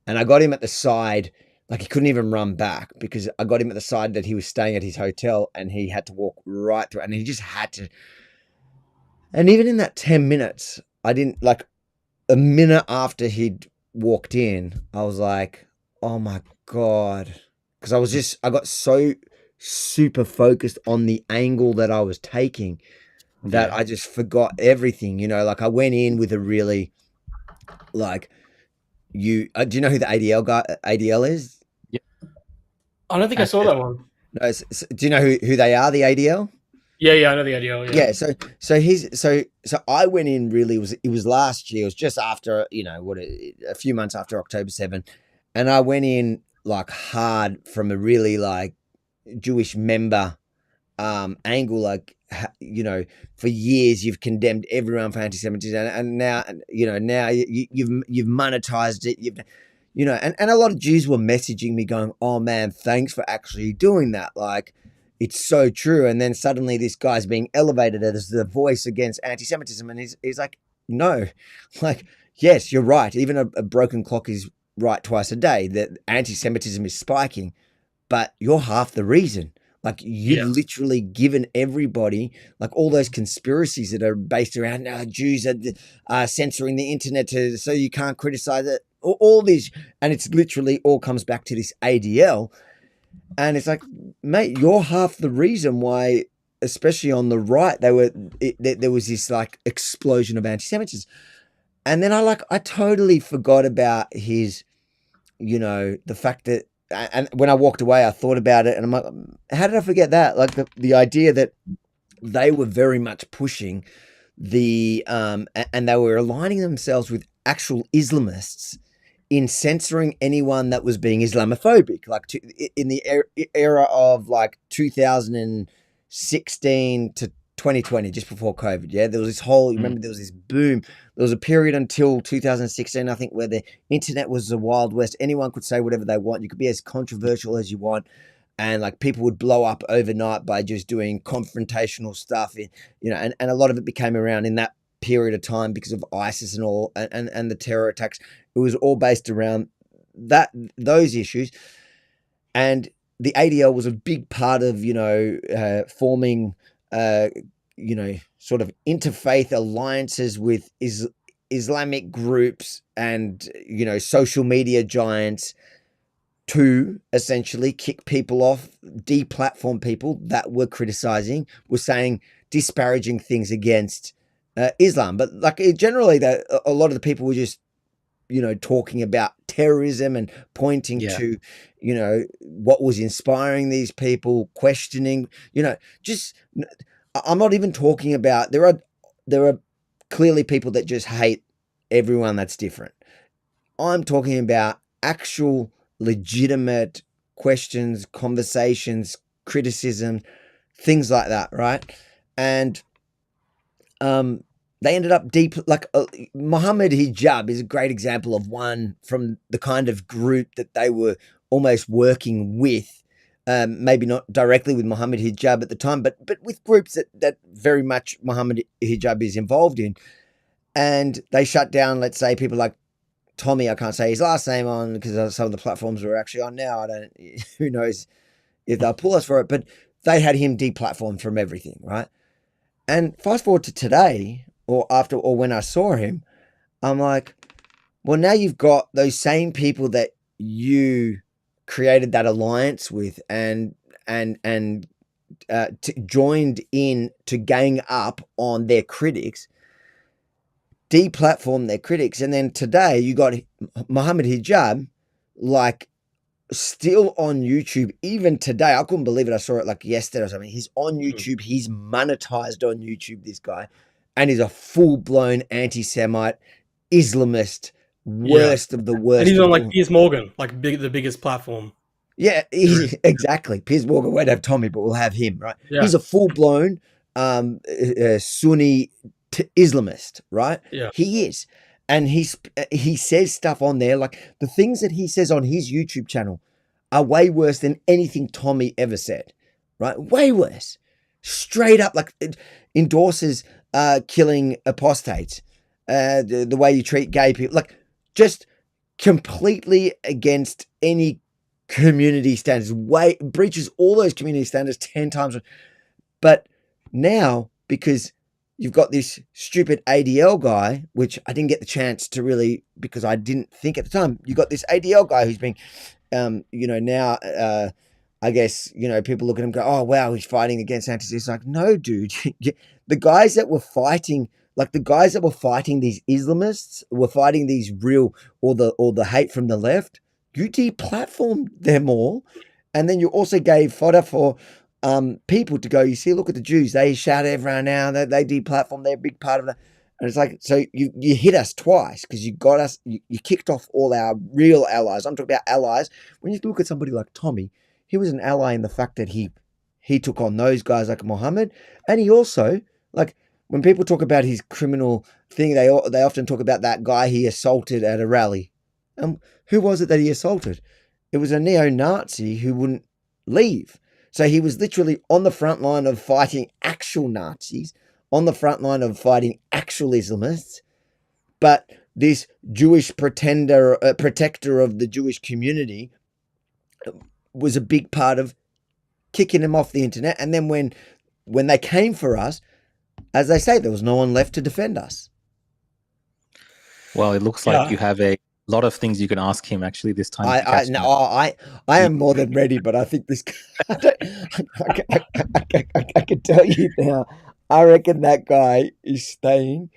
and I got him at the side. Like he couldn't even run back because I got him at the side that he was staying at his hotel and he had to walk right through, and he just had to. And even in that 10 minutes, I didn't like a minute after he'd walked in, I was like, oh my God. Because I got so super focused on the angle that I was taking that I just forgot everything, like I went in with a really like, do you know who the ADL is? Yeah. I don't think I saw that one. No, do you know who they are, the ADL? Yeah, I know the ADL. Yeah, so I went in really, it was last year, it was just after, a few months after October 7, and I went in like hard from a really like Jewish member angle, like, for years you've condemned everyone for anti-Semitism, and now, now you've monetized it, and a lot of Jews were messaging me going, oh man, thanks for actually doing that. Like, it's so true. And then suddenly this guy's being elevated as the voice against anti-Semitism. And he's like, no, like, yes, you're right. Even a broken clock is right twice a day. That anti-Semitism is spiking, but you're half the reason. Like, you've literally given everybody, like, all those conspiracies that are based around Jews are censoring the internet so you can't criticize it. All these, and it's literally all comes back to this ADL. And it's like, mate, you're half the reason why, especially on the right, there was this like explosion of anti-Semitism. And then I totally forgot about his, the fact that, and when I walked away, I thought about it and I'm like, how did I forget that? Like the idea that they were very much pushing and they were aligning themselves with actual Islamists in censoring anyone that was being Islamophobic, like in the era of like 2016 to 2020, just before COVID. Yeah, there was this whole, you remember there was this boom. There was a period until 2016, I think, where the internet was the Wild West. Anyone could say whatever they want. You could be as controversial as you want. And like people would blow up overnight by just doing confrontational stuff, and a lot of it became around in that period of time because of ISIS and all, and the terror attacks. It was all based around those issues, and the ADL was a big part of forming sort of interfaith alliances with Islamic groups and social media giants to essentially kick people off, deplatform people that were criticizing, were saying disparaging things against Islam. But like generally, a lot of the people were just talking about terrorism and pointing to what was inspiring these people, questioning. I'm not even talking about there are clearly people that just hate everyone that's different. I'm talking about actual legitimate questions, conversations, criticism, things like that, right? And they ended up Muhammad Hijab is a great example of one from the kind of group that they were almost working with, maybe not directly with Muhammad Hijab at the time, but with groups that very much Muhammad Hijab is involved in. And they shut down, let's say, people like Tommy, I can't say his last name on because some of the platforms we're actually on now. Who knows if they'll pull us for it, but they had him deplatformed from everything, right? And fast forward to today, or when I saw him, I'm like, well, now you've got those same people that you created that alliance with and joined in to gang up on their critics, deplatform their critics, and then today you got Muhammad Hijab like still on YouTube. Even today, I couldn't believe it. I saw it like yesterday or something. He's on YouTube. He's monetized on YouTube, this guy, and he's a full-blown anti-Semite, Islamist, worst of the worst. And he's on like Piers Morgan, like the biggest platform. Yeah, exactly. Piers Morgan won't have Tommy, but we'll have him, right? Yeah. He's a full-blown Sunni Islamist, right? Yeah, he is, and he says stuff on there, like the things that he says on his YouTube channel are way worse than anything Tommy ever said, right? Way worse, straight up, like it endorses killing apostates, the way you treat gay people, like just completely against any community standards, breaches all those community standards 10 times. But now, because you've got this stupid ADL guy, which I didn't get the chance to really, because I didn't think at the time, you got this ADL guy who's been, now, I guess, people look at him and go, oh, wow, he's fighting against anti-Semitism. It's like, no, dude, the guys that were fighting, these Islamists, were fighting these real, or the hate from the left, you deplatformed them all. And then you also gave fodder for people to go, you see, look at the Jews, they shout everyone now, they deplatform, they're a big part of that. And it's like, so you hit us twice because you got us, you kicked off all our real allies. I'm talking about allies. When you look at somebody like Tommy, he was an ally in the fact that he took on those guys like Muhammad. And he also, like, when people talk about his criminal thing, they often talk about that guy he assaulted at a rally. Who was it that he assaulted? It was a neo-Nazi who wouldn't leave. So he was literally on the front line of fighting actual Nazis, on the front line of fighting actual Islamists, but this Jewish protector of the Jewish community was a big part of kicking him off the internet. And then when they came for us, as they say, there was no one left to defend us. Well, it looks like you have a lot of things you can ask him actually this time. I am more than ready, but I think this I can tell you now, I reckon that guy is staying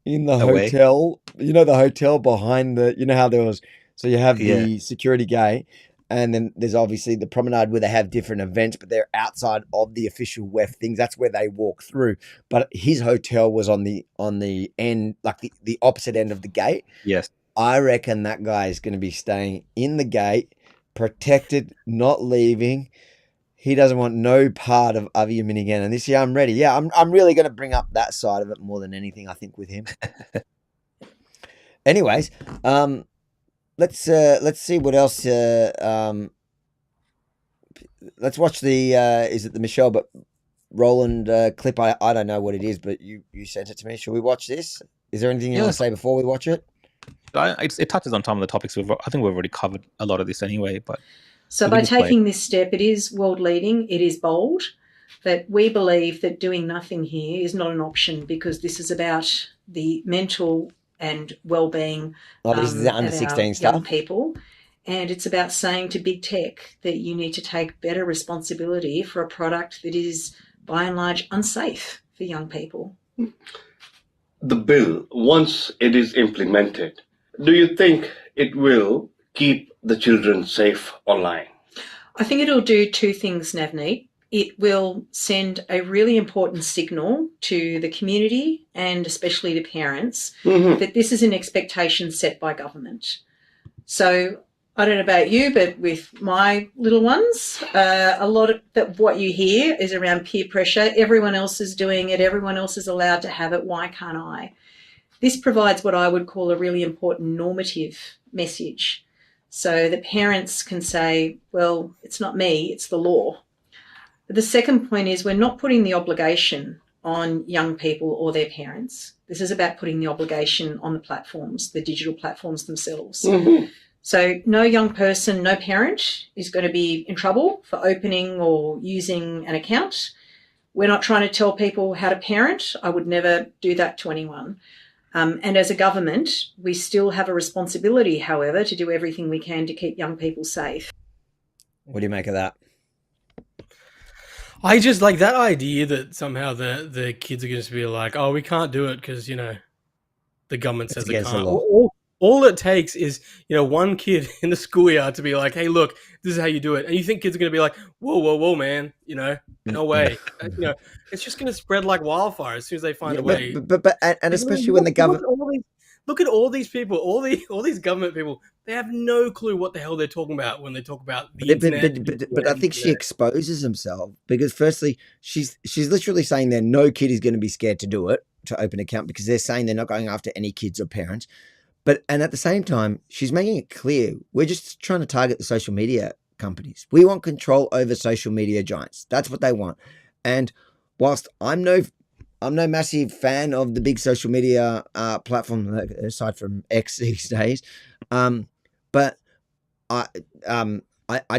in the hotel, the hotel behind how there was, so you have the security gate, and then there's obviously the promenade where they have different events, but they're outside of the official WEF things. That's where they walk through. But his hotel was on the end, like the opposite end of the gate. Yes. I reckon that guy is going to be staying in the gate, protected, not leaving. He doesn't want no part of argument again. And this year I'm ready. Yeah, I'm really going to bring up that side of it more than anything, I think, with him. Anyways, let's see what else. Let's watch the is it the Michelle but Roland clip? I don't know what it is, but you sent it to me. Should we watch this? Is there anything you want to say before we watch it? It touches on some of the topics I think we've already covered a lot of this anyway. But so by taking this step, it is world leading. It is bold. But we believe that doing nothing here is not an option because this is about the mental and well-being this is under 16 stuff. Young people. And it's about saying to big tech that you need to take better responsibility for a product that is, by and large, unsafe for young people. The bill, once it is implemented, do you think it will keep the children safe online? I think it'll do two things, Navneet. It will send a really important signal to the community and especially the parents that this is an expectation set by government. So I don't know about you, but with my little ones, a lot of what you hear is around peer pressure. Everyone else is doing it. Everyone else is allowed to have it. Why can't I? This provides what I would call a really important normative message so that parents can say, well, it's not me, it's the law. But the second point is we're not putting the obligation on young people or their parents. This is about putting the obligation on the platforms, the digital platforms themselves. So no young person, no parent is going to be in trouble for opening or using an account. We're not trying to tell people how to parent. I would never do that to anyone. And as a government, we still have a responsibility, however, to do everything we can to keep young people safe. What do you make of that? I just like that idea that somehow the kids are going to be like, oh, we can't do it because, the government says they can't. All it takes is, one kid in the schoolyard to be like, hey, look, this is how you do it. And you think kids are going to be like, whoa, man, no way. It's just going to spread like wildfire as soon as they find a way. But especially when the government... Look at all these people, all these government people. They have no clue what the hell they're talking about when they talk about the internet. But I think she exposes herself because firstly, she's literally saying that no kid is going to be scared to do it, to open an account, because they're saying they're not going after any kids or parents. And at the same time, she's making it clear we're just trying to target the social media companies. We want control over social media giants. That's what they want. And whilst I'm no massive fan of the big social media platform aside from X these days, but I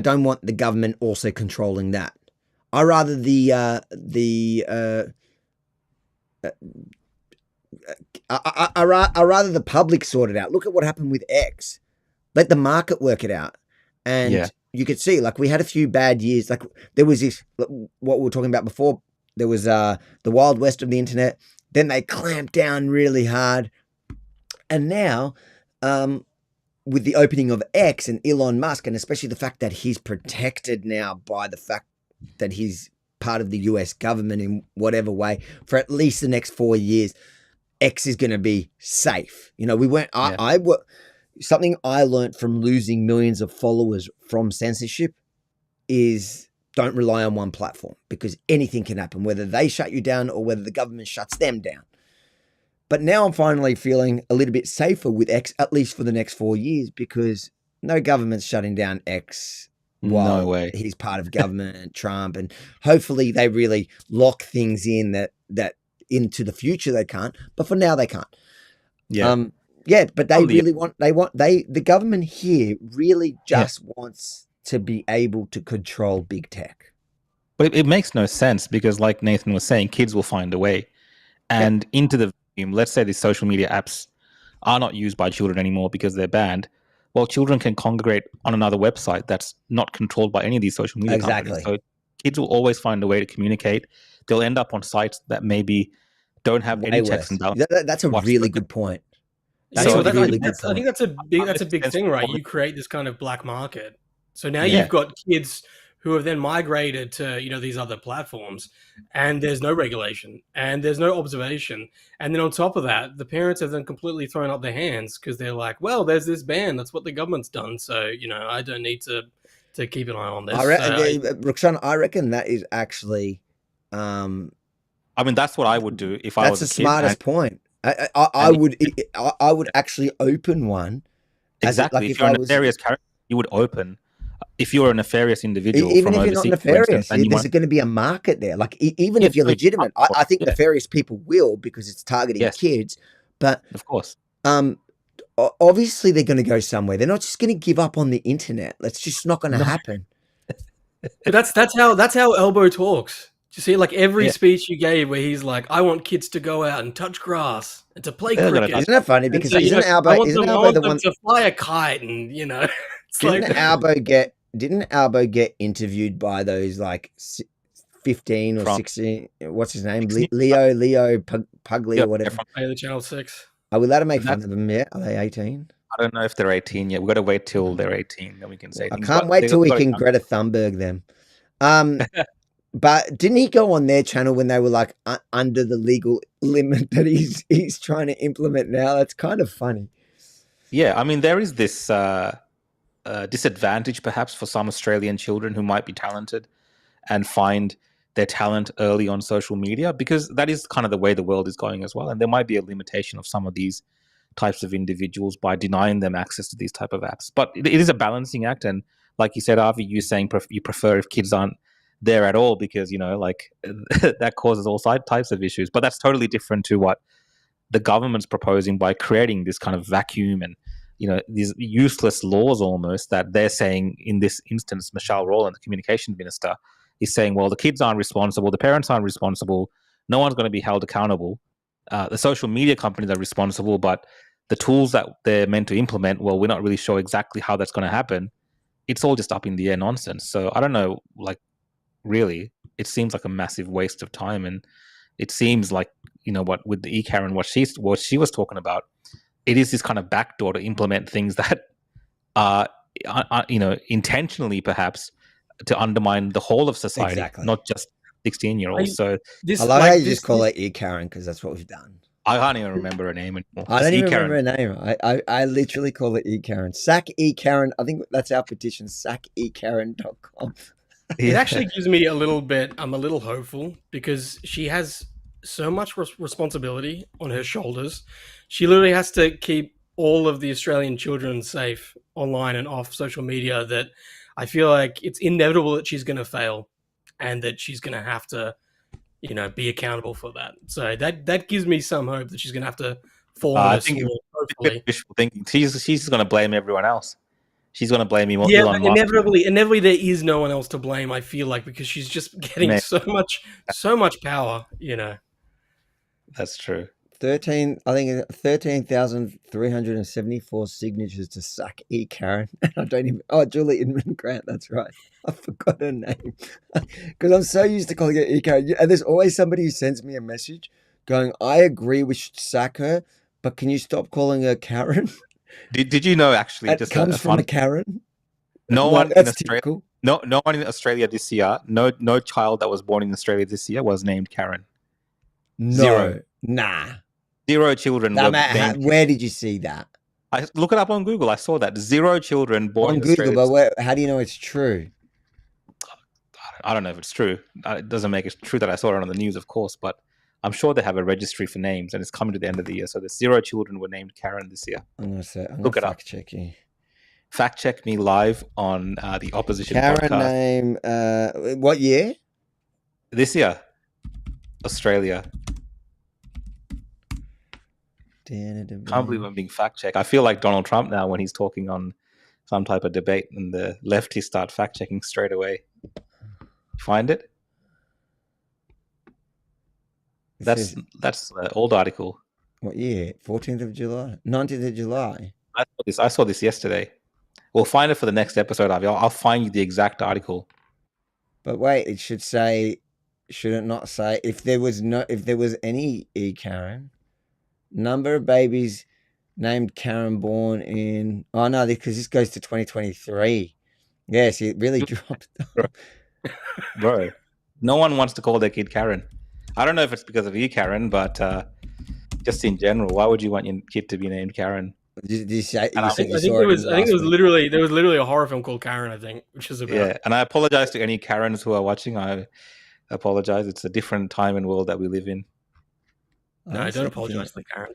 don't want the government also controlling that. I rather I rather the public sort it out. Look at what happened with X. Let the market work it out. And you could see, like, we had a few bad years. Like, there was this, what we were talking about before, there was the Wild West of the internet. Then they clamped down really hard. And now, with the opening of X and Elon Musk, and especially the fact that he's protected now by the fact that he's part of the US government in whatever way for at least the next 4 years, X is going to be safe. We weren't, something I learned from losing millions of followers from censorship is don't rely on one platform because anything can happen, whether they shut you down or whether the government shuts them down. But now I'm finally feeling a little bit safer with X, at least for the next 4 years, because no government's shutting down X while he's part of government and Trump. And hopefully they really lock things in that into the future they can't, but for now they can't. But they the government here really just wants to be able to control big tech. But it makes no sense because, like Nathan was saying, kids will find a way. And into the let's say these social media apps are not used by children anymore because they're banned. Well, children can congregate on another website that's not controlled by any of these social media companies. So kids will always find a way to communicate. They'll end up on sites that maybe don't have any checks and balances. That's a really good point. I think that's a big thing, right? You create this kind of black market. So now you've got kids who have then migrated to, these other platforms, and there's no regulation and there's no observation. And then on top of that, the parents have then completely thrown up their hands because they're like, well, there's this ban. That's what the government's done. So, I don't need to keep an eye on this. Ruxan, I reckon that is actually, I mean, that's what I would do if I was a that's kid. the smartest point. I would actually open one. Exactly. If you're a nefarious character, you would open. If you're a nefarious individual, even from if you're not overseas, nefarious, for instance, there's going to be a market there. Like even if you're legitimate, I think nefarious people will, because it's targeting kids. But of course, obviously they're going to go somewhere. They're not just going to give up on the internet. That's just not going to happen. But that's how Elbow talks. You see, like every speech you gave where he's like, I want kids to go out and touch grass and to play cricket. Isn't that funny? Because so, isn't Albo the one to fly a kite, and it's didn't Albo get interviewed by those like 15 or 16? What's his name? Leo Pugly or whatever. From the Channel 6. Are we allowed to make fun of them yet? Are they 18? I don't know if they're 18 yet. We've got to wait till they're 18, then we can say. I can't wait till we can Greta Thunberg them. But didn't he go on their channel when they were like under the legal limit that he's trying to implement now? That's kind of funny. Yeah, I mean, there is this disadvantage perhaps for some Australian children who might be talented and find their talent early on social media, because that is kind of the way the world is going as well. And there might be a limitation of some of these types of individuals by denying them access to these type of apps. But it is a balancing act. And like you said, Avi, you're saying you prefer if kids aren't there at all, because that causes all types of issues. But that's totally different to what the government's proposing by creating this kind of vacuum and these useless laws almost, that they're saying in this instance. Michelle Rowland, the communications minister, is saying, well, the kids aren't responsible, the parents aren't responsible, no one's going to be held accountable. The social media companies are responsible, but the tools that they're meant to implement, well, we're not really sure exactly how that's going to happen. It's all just up in the air nonsense. So I don't know, really, it seems like a massive waste of time. And it seems like, what with the Karen, what she was talking about, it is this kind of backdoor to implement things that are, intentionally perhaps to undermine the whole of society, not just 16-year-olds. So I like how you just call it Karen, because that's what we've done. I can't even remember her name anymore. I don't even remember her name. I literally call it Karen. Sack Karen. I think that's our petition. SackEKaren.com. It actually gives me a little bit. I'm a little hopeful because she has so much responsibility on her shoulders. She literally has to keep all of the Australian children safe online and off social media, that I feel like it's inevitable that she's going to fail and that she's going to have to, be accountable for that. So that gives me some hope that she's going to have to fall on her sword, hopefully. Wishful thinking. She's going to blame everyone else. She's going to blame Elon Musk. Inevitably, there is no one else to blame, I feel like, because she's just getting so much power, That's true. 13,374 signatures to Sack Karen. I don't even. Oh, Julie Inman Grant. That's right. I forgot her name because I'm so used to calling her Karen. And there's always somebody who sends me a message going, "I agree, we should sack her, but can you stop calling her Karen?" Did you know actually? It comes from a Karen. No one in Australia. No one in Australia this year. No child that was born in Australia this year was named Karen. No. Zero. Nah. 0 children were named. Where did you see that? I look it up on Google. I saw that 0 children born on in Australia. Google, but how do you know it's true? I don't know if it's true. It doesn't make it true that I saw it on the news, of course, but I'm sure they have a registry for names, and it's coming to the end of the year. So the 0 children were named Karen this year. I'm going to look it up. Fact check you. Fact check me live on the Opposition Karen podcast. Name, what year? This year. Australia. Can't believe I'm being fact checked. I feel like Donald Trump now when he's talking on some type of debate, and the lefties start fact checking straight away. Find it? That's an old article. What year? 14th of July? 19th of July? I saw this yesterday. We'll find it for the next episode, Avi. I'll find you the exact article. But wait, it should it not say if there was any Karen? Number of babies named Karen born in... Oh, no, because this goes to 2023. Yes, it really dropped. Bro, no one wants to call their kid Karen. I don't know if it's because of you, Karen, but just in general, why would you want your kid to be named Karen? You said And you I said you I think saw there it in was the I think last week. there was literally a horror film called Karen, I think, which is about Yeah, and I apologize to any Karens who are watching. I apologize. It's a different time and world that we live in. no, I don't see. apologize to Karen.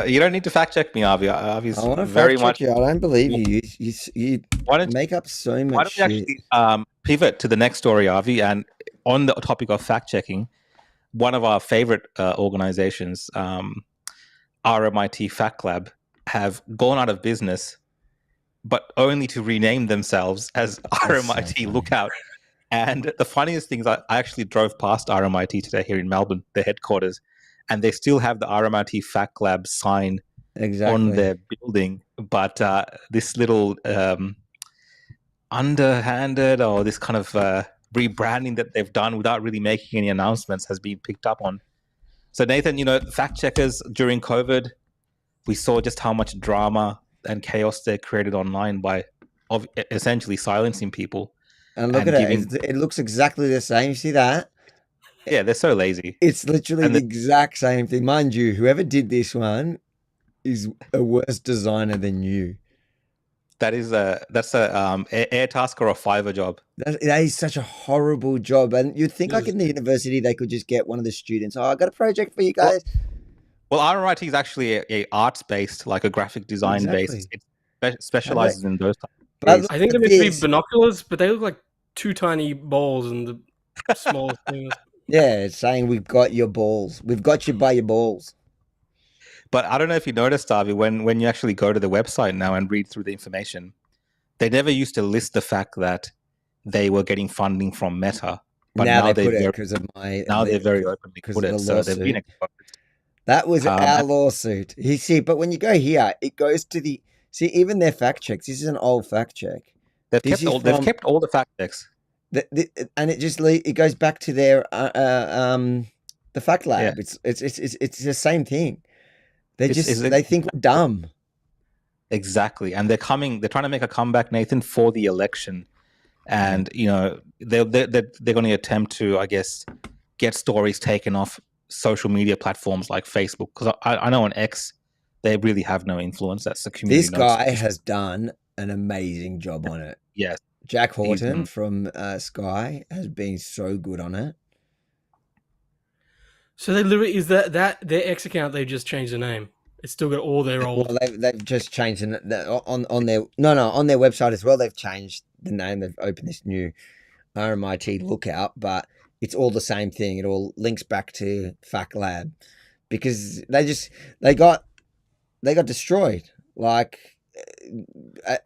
You don't need to fact check me, Avi. I Avi's want to very fact much. check you. I don't believe you. You Why don't make up so Why much don't we shit. actually pivot to the next story, Avi? And on the topic of fact checking, one of our favorite organizations, RMIT Fact Lab, have gone out of business, but only to rename themselves as RMIT funny. Lookout. And the funniest thing is, I actually drove past RMIT today here in Melbourne, the headquarters, and they still have the RMIT Fact Lab sign on Exactly. their building. But this little underhanded or this kind of rebranding that they've done without really making any announcements has been picked up on. So Nathan, fact checkers during COVID, we saw just how much drama and chaos they created online by essentially silencing people. And look and at giving, it. It looks exactly the same. You see that? yeah, they're so lazy. It's literally And the exact same thing. Mind you, whoever did this one is a worse designer than you. that's a Airtasker or a Fiverr job. That is such a horrible job. And you'd think like in the university, they could just get one of the students. Oh, I got a project for you guys. Well, RMIT is actually a arts-based, like a graphic design-based. It specializes in those types of But things. I think look they're at meant to be this. binoculars, but they look like two tiny balls and the smallest things. Yeah, it's saying we've got your balls. We've got you by your balls. But I don't know if you noticed, Avi, when you actually go to the website now and read through the information, they never used to list the fact that they were getting funding from Meta. But now they put it because of they very openly put it. So they've been exposed. That was our lawsuit. You see, but when you go here, it goes to the even their fact checks. This is an old fact check. They've kept all the fact checks. And it just it goes back to their the fact lab. Yeah. It's the same thing. They think we're dumb. Exactly, and they're trying to make a comeback, Nathan, for the election, and they're going to attempt to, I guess, get stories taken off social media platforms like Facebook, because I know on X they really have no influence. That's the community. This guy has done an amazing job on it. Yes, Jack Horton from Sky has been so good on it. So they literally that their X account. They just changed the name. It's still got all their old. Well, they've just changed on their on their website as well. They've changed the name. They've opened this new RMIT Lookout, but it's all the same thing. It all links back to Fact Lab because they got destroyed. Like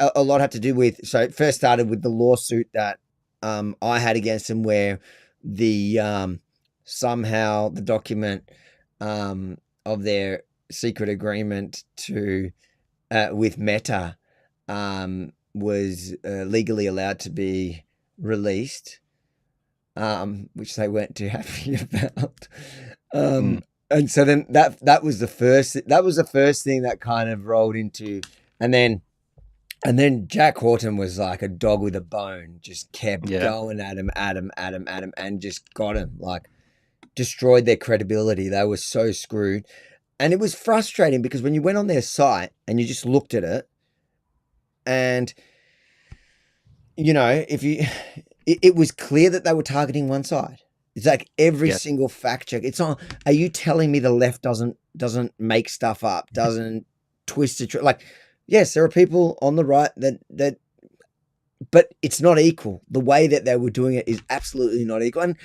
a lot had to do with. So it first started with the lawsuit that I had against them, where the somehow the document of their secret agreement to with Meta was legally allowed to be released, which they weren't too happy about. And so then that was the first thing that kind of rolled into, and then Jack Horton was like a dog with a bone, just kept going at him, and just got him, like destroyed their credibility. They were so screwed. And it was frustrating because when you went on their site and you just looked at it, and it was clear that they were targeting one side. It's like every single fact check. It's on. Are you telling me the left doesn't make stuff up, doesn't twist the truth? Like, yes, there are people on the right that, but it's not equal. The way that they were doing it is absolutely not equal. And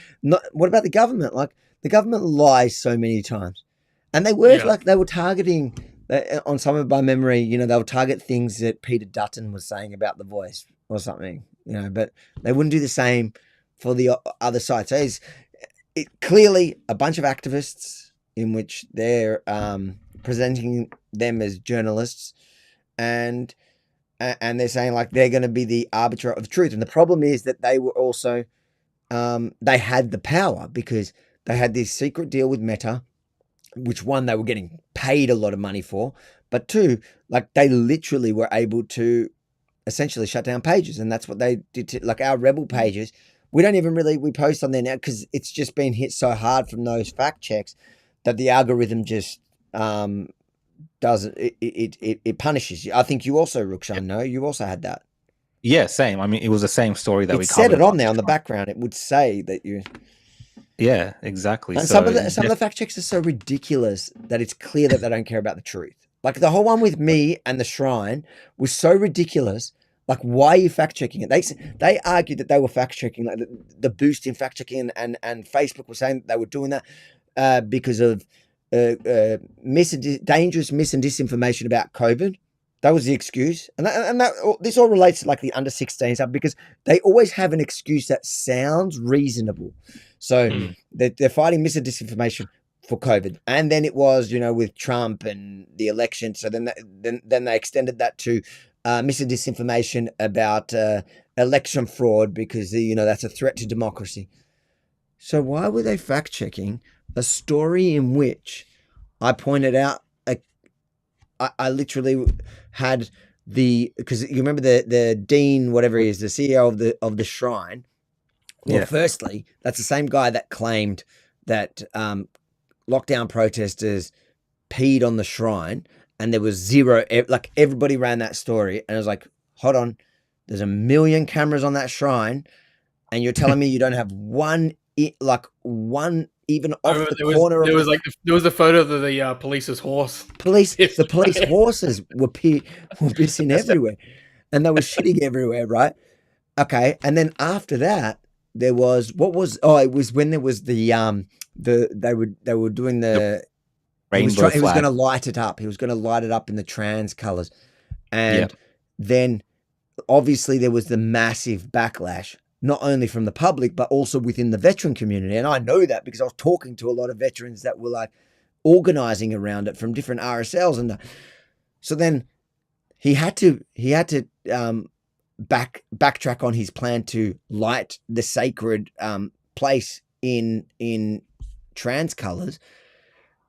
what about the government? Like, the government lies so many times. And they were like they were targeting on some of my memory. They would target things that Peter Dutton was saying about The Voice or something. But they wouldn't do the same for the other side. So it clearly a bunch of activists in which they're presenting them as journalists, and they're saying like they're going to be the arbiter of truth. And the problem is that they were also they had the power because they had this secret deal with Meta. which one they were getting paid a lot of money for, but two, like they literally were able to essentially shut down pages, and that's what they did to like our rebel pages. We don't even really we post on there now because it's just been hit so hard from those fact checks that the algorithm just doesn't it punishes you. I think you also, Rukshan, no, you also had that. Yeah, same. I mean, it was the same story that we said covered it on there on the background. It would say that you. Yeah, exactly. And So some of the fact checks are so ridiculous that it's clear that they don't care about the truth. Like the whole one with me and the shrine was so ridiculous. Like, why are you fact checking it? They argued that they were fact checking, like the boost in fact checking, and Facebook was saying that they were doing that because of dangerous mis and disinformation about COVID. That was the excuse, and this all relates to like the under 16 stuff because they always have an excuse that sounds reasonable. So they're fighting mis and disinformation for COVID, and then it was with Trump and the election. So then they extended that to mis and disinformation about election fraud because that's a threat to democracy. So why were they fact checking a story in which I pointed out? I literally had because you remember the dean, whatever he is, the CEO of the shrine. Well, firstly, that's the same guy that claimed that lockdown protesters peed on the shrine, and there was zero. Like everybody ran that story, and I was like, "Hold on, there's 1 million cameras on that shrine, and you're telling me you don't have one even off the corner." There was a photo of the police's horse. The police horses were pissing everywhere, and they were shitting everywhere, right? Okay, and then after that, there was it was when there was they were doing the rainbow he was flag. going to light it up. He was going to light it up in the trans colors, and then obviously there was the massive backlash. Not only from the public, but also within the veteran community. And I know that because I was talking to a lot of veterans that were like organizing around it from different RSLs. And so then he had to backtrack on his plan to light the sacred place in trans colors.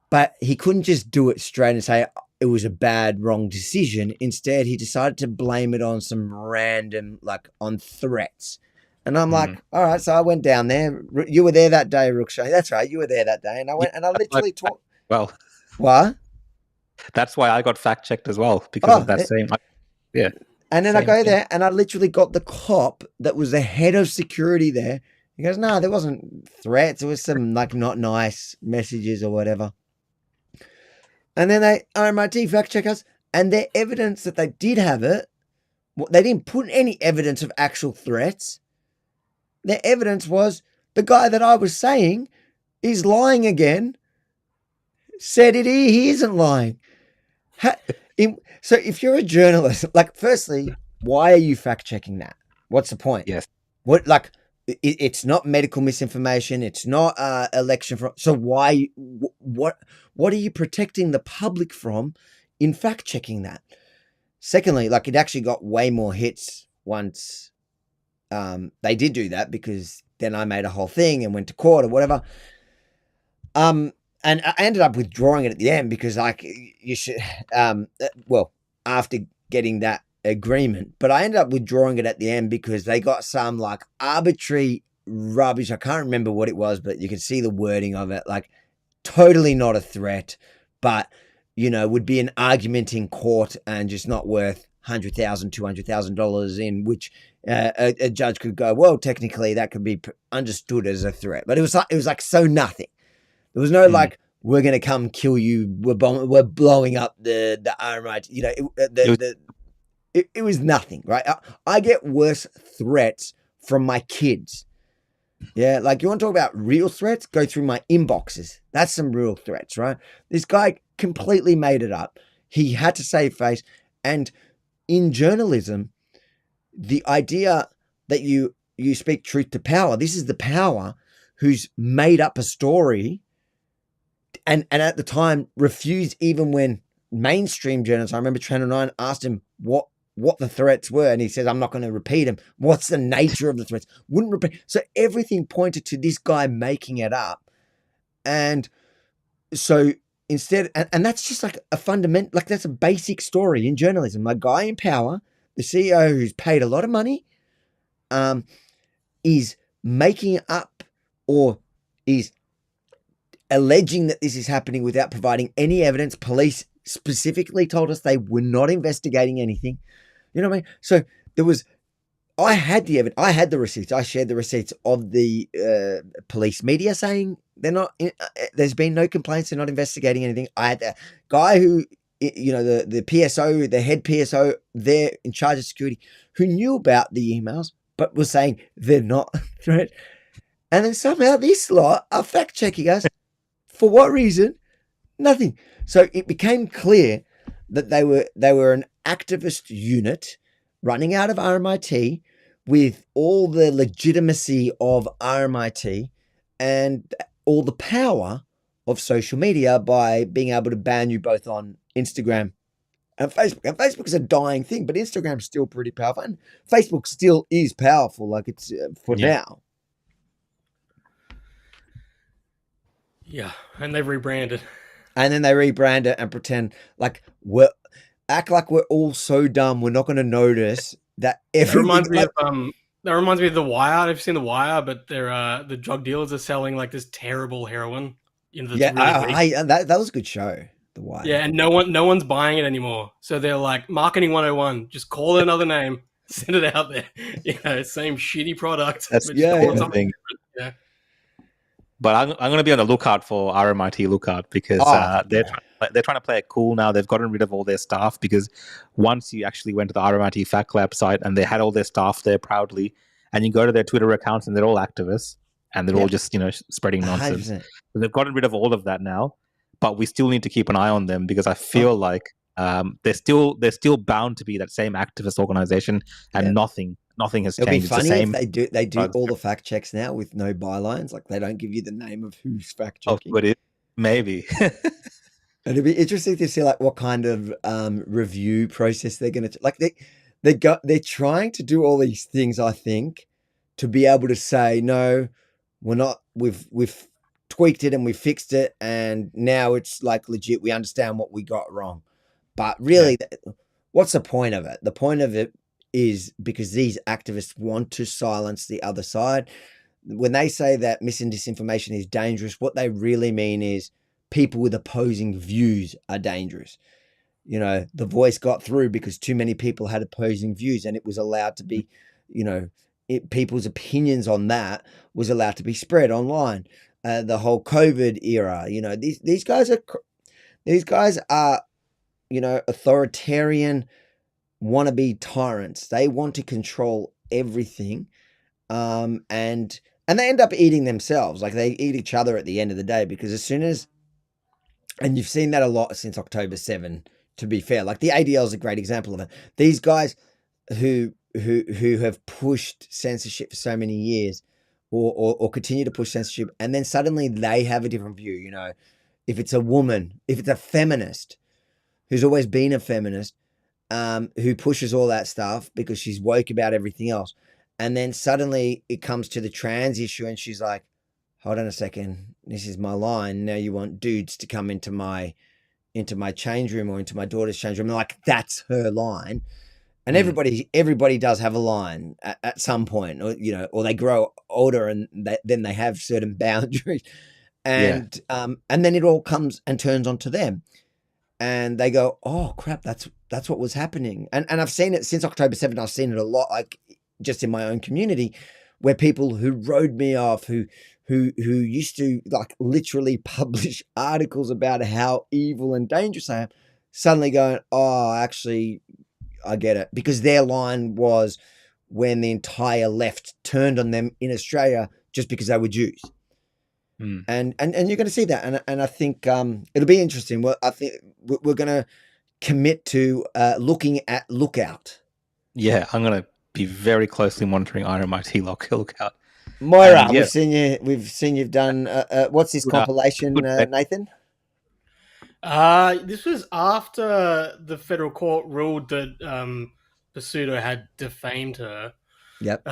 But he couldn't just do it straight and say it was a wrong decision. Instead, he decided to blame it on some random, on threats. And I'm like, all right, so I went down there. You were there that day, Rukshay. That's right, you were there that day. And I went and I literally talked. Well, what? That's why I got fact checked as well because of that same. Yeah. And then I go there and I literally got the cop that was the head of security there. He goes, no, there wasn't threats. It was some not nice messages or whatever. And then they RMIT fact check us, and their evidence that they did have it, they didn't put any evidence of actual threats. Their evidence was the guy that I was saying is lying again, said he isn't lying. So if you're a journalist, firstly, why are you fact checking that? What's the point? Yes. What it's not medical misinformation. It's not election fraud. So why? What are you protecting the public from in fact checking that? Secondly, it actually got way more hits once they did do that because then I made a whole thing and went to court or whatever. And I ended up withdrawing it at the end because you should after getting that agreement, but I ended up withdrawing it at the end because they got some arbitrary rubbish. I can't remember what it was, but you can see the wording of it, totally not a threat, but would be an argument in court and just not worth $100,000, $200,000 in which a judge could go, well, technically that could be understood as a threat, but it was so nothing. There was no we're going to come kill you. We're blowing up the RMIT. It was nothing, right? I get worse threats from my kids. Yeah, you want to talk about real threats? Go through my inboxes. That's some real threats, right? This guy completely made it up. He had to save face. And in journalism, the idea that you speak truth to power, this is the power who's made up a story and at the time refused even when mainstream journalists, I remember Channel 9 asked him what the threats were, and he says, I'm not going to repeat them. What's the nature of the threats? Wouldn't repeat. So everything pointed to this guy making it up. And so instead, and that's just like a fundamental, like that's a basic story in journalism. A guy in power, the CEO who's paid a lot of money, is making up or is alleging that this is happening without providing any evidence. Police specifically told us they were not investigating anything. You know what I mean? So there was, I had the evidence, I had the receipts, I shared the receipts of the police media saying they're not, there's been no complaints, they're not investigating anything. I had the guy who, you know, the PSO, the head PSO there in charge of security, who knew about the emails, but was saying they're not a threat. And then somehow this lot are fact checking us. For what reason? Nothing. So it became clear that they were an activist unit running out of RMIT with all the legitimacy of RMIT and all the power of social media by being able to ban you both on Instagram and Facebook. And Facebook is a dying thing, but Instagram's still pretty powerful. And Facebook still is powerful, like it's for now. Yeah, and they've rebranded. And then they rebrand it and pretend like act like we're all so dumb we're not going to notice that everything. That reminds me of The Wire. I've seen The Wire, but they're the drug dealers are selling like this terrible heroin. You know, that was a good show. The Wire. Yeah, and no one's buying it anymore. So they're like marketing 101. Just call it another name, send it out there. You know, same shitty product. That's the thing. Yeah. But I'm going to be on the lookout for RMIT Lookout because they're trying to play it cool now. They've gotten rid of all their staff because once you actually went to the RMIT Fact Lab site and they had all their staff there proudly, and you go to their Twitter accounts and they're all activists and they're all just, you know, spreading nonsense. 100%. So they've gotten rid of all of that now, but we still need to keep an eye on them because I feel like they're still bound to be that same activist organization, and nothing has It'll changed. It'll be funny if they do all the fact checks now with no bylines. Like they don't give you the name of who's fact checking. But maybe. And it'd be interesting to see like what kind of review process they're going to like. They're trying to do all these things, I think, to be able to say no, we're not. We've tweaked it and we fixed it, and now it's like legit. We understand what we got wrong, but really, what's the point of it? The point of it is because these activists want to silence the other side. When they say that mis and disinformation is dangerous, what they really mean is people with opposing views are dangerous. You know, the voice got through because too many people had opposing views, and it was allowed to be, you know, people's opinions on that was allowed to be spread online. The whole COVID era, you know, these guys are, you know, authoritarian wannabe tyrants. They want to control everything, and they end up eating themselves. Like they eat each other at the end of the day, because as soon as, and you've seen that a lot since October 7, to be fair, like the ADL is a great example of it. These guys who have pushed censorship for so many years, or continue to push censorship, and then suddenly they have a different view. You know, if it's a woman, if it's a feminist who's always been a feminist, who pushes all that stuff because she's woke about everything else. And then suddenly it comes to the trans issue and she's like, hold on a second, this is my line. Now you want dudes to come into my change room or into my daughter's change room. And like, that's her line. And everybody does have a line at some point, or, you know, or they grow older and then they have certain boundaries. And then it all comes and turns onto them. And they go, oh crap, that's what was happening. And I've seen it since October 7th. I've seen it a lot, like just in my own community, where people who wrote me off, who used to like literally publish articles about how evil and dangerous I am, suddenly going, oh, actually, I get it. Because their line was when the entire left turned on them in Australia just because they were Jews. And you're going to see that, and I think it'll be interesting. Well, I think we're going to commit to looking at Lookout. Yeah, I'm going to be very closely monitoring RMIT Lookout. Moira, we've seen you've done. What's this compilation, Nathan? This was after the federal court ruled that Pseudo had defamed her. Yep.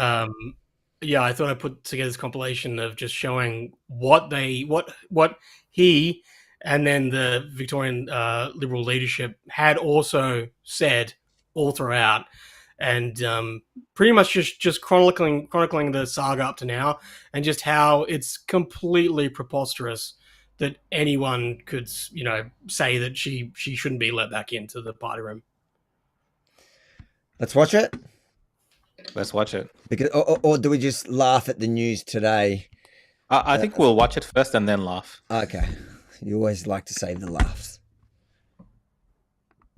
Yeah, I thought I'd put together this compilation of just showing what he And then the Victorian Liberal leadership had also said all throughout, and pretty much just chronicling the saga up to now, and just how it's completely preposterous that anyone could, say that she shouldn't be let back into the party room. Let's watch it. Let's watch it. Because, or do we just laugh at the news today? I think we'll watch it first and then laugh. Okay. You always like to save the laughs.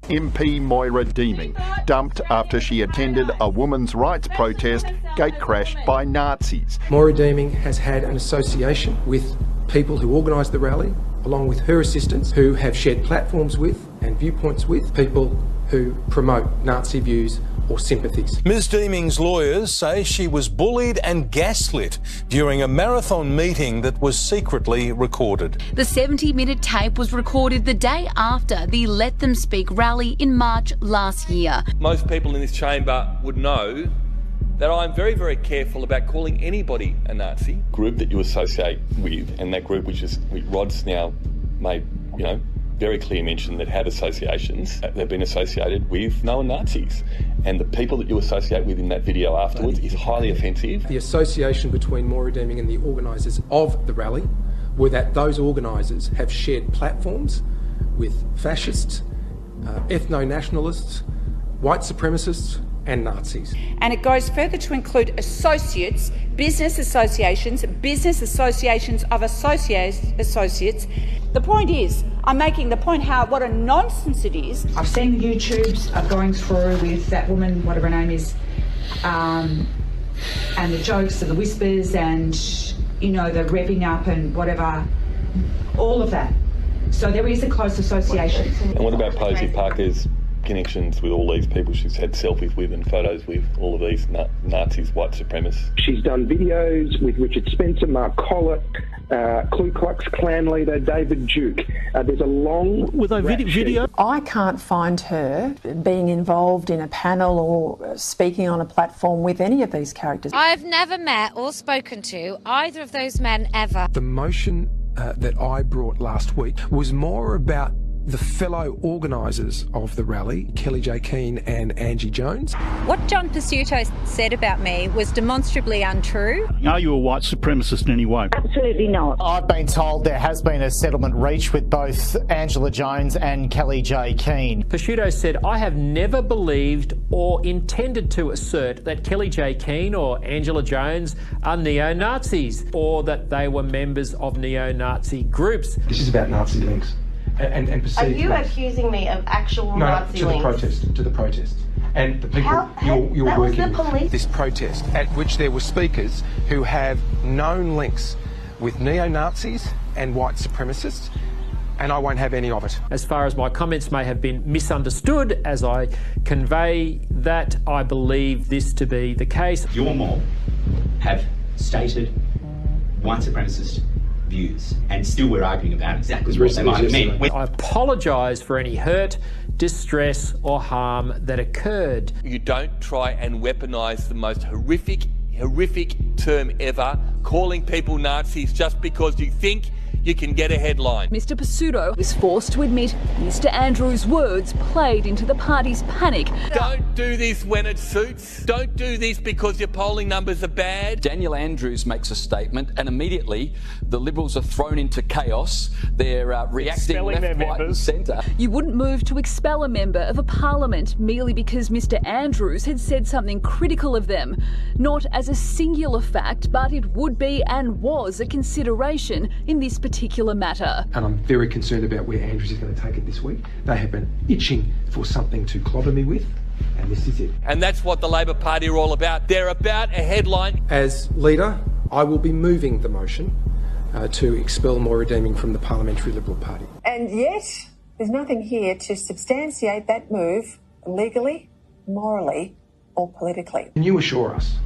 MP Moira Deeming dumped after she attended a women's rights protest gate-crashed by Nazis. Moira Deeming has had an association with people who organised the rally, along with her assistants, who have shared platforms with and viewpoints with people who promote Nazi views or sympathies. Ms Deeming's lawyers say she was bullied and gaslit during a marathon meeting that was secretly recorded. The 70-minute tape was recorded the day after the Let Them Speak rally in March last year. Most people in this chamber would know that I'm very, very careful about calling anybody a Nazi. Group that you associate with, and that group which Rod's now made, very clear mention that had associations, they've been associated with known Nazis. And the people that you associate with in that video afterwards is highly offensive. The association between Moira Deeming and the organisers of the rally were that those organisers have shared platforms with fascists, ethno-nationalists, white supremacists and Nazis. And it goes further to include associates, business associations of associates. The point is, I'm making the point what a nonsense it is. I've seen the YouTubes of going through with that woman, whatever her name is, and the jokes and the whispers and, the revving up and whatever, all of that. So there is a close association. And what about Posey Parker's connections with all these people she's had selfies with and photos with, all of these Nazis, white supremacists? She's done videos with Richard Spencer, Mark Collett, Ku Klux Klan leader David Duke. There's a long... With a video? I can't find her being involved in a panel or speaking on a platform with any of these characters. I've never met or spoken to either of those men ever. The motion that I brought last week was more about the fellow organisers of the rally, Kelly J. Keane and Angie Jones. What John Pasuto said about me was demonstrably untrue. Are you a white supremacist in any way? Absolutely not. I've been told there has been a settlement reached with both Angela Jones and Kelly J. Keane. Pasuto said, I have never believed or intended to assert that Kelly J. Keane or Angela Jones are neo-Nazis or that they were members of neo-Nazi groups. This is about Nazi links. And are you accusing me of actual Nazi links? To the protest. And the people you're working with. This protest, at which there were speakers who have known links with neo-Nazis and white supremacists, and I won't have any of it. As far as my comments may have been misunderstood, as I convey that, I believe this to be the case. Your mob have stated white supremacist views, and still we're arguing about exactly what they might have meant. I apologise for any hurt, distress or harm that occurred. You don't try and weaponise the most horrific term ever, calling people Nazis just because you think you can get a headline. Mr. Pasuto is forced to admit Mr. Andrews' words played into the party's panic. Don't do this when it suits. Don't do this because your polling numbers are bad. Daniel Andrews makes a statement and immediately the Liberals are thrown into chaos. They're reacting left, right and centre. You wouldn't move to expel a member of a parliament merely because Mr. Andrews had said something critical of them. Not as a singular fact, but it would be and was a consideration in this particular matter. And I'm very concerned about where Andrews is going to take it this week. They have been itching for something to clobber me with, and this is it. And that's what the Labor Party are all about. They're about a headline. As leader, I will be moving the motion to expel Moira Deeming from the Parliamentary Liberal Party. And yet, there's nothing here to substantiate that move legally, morally or politically. Can you assure us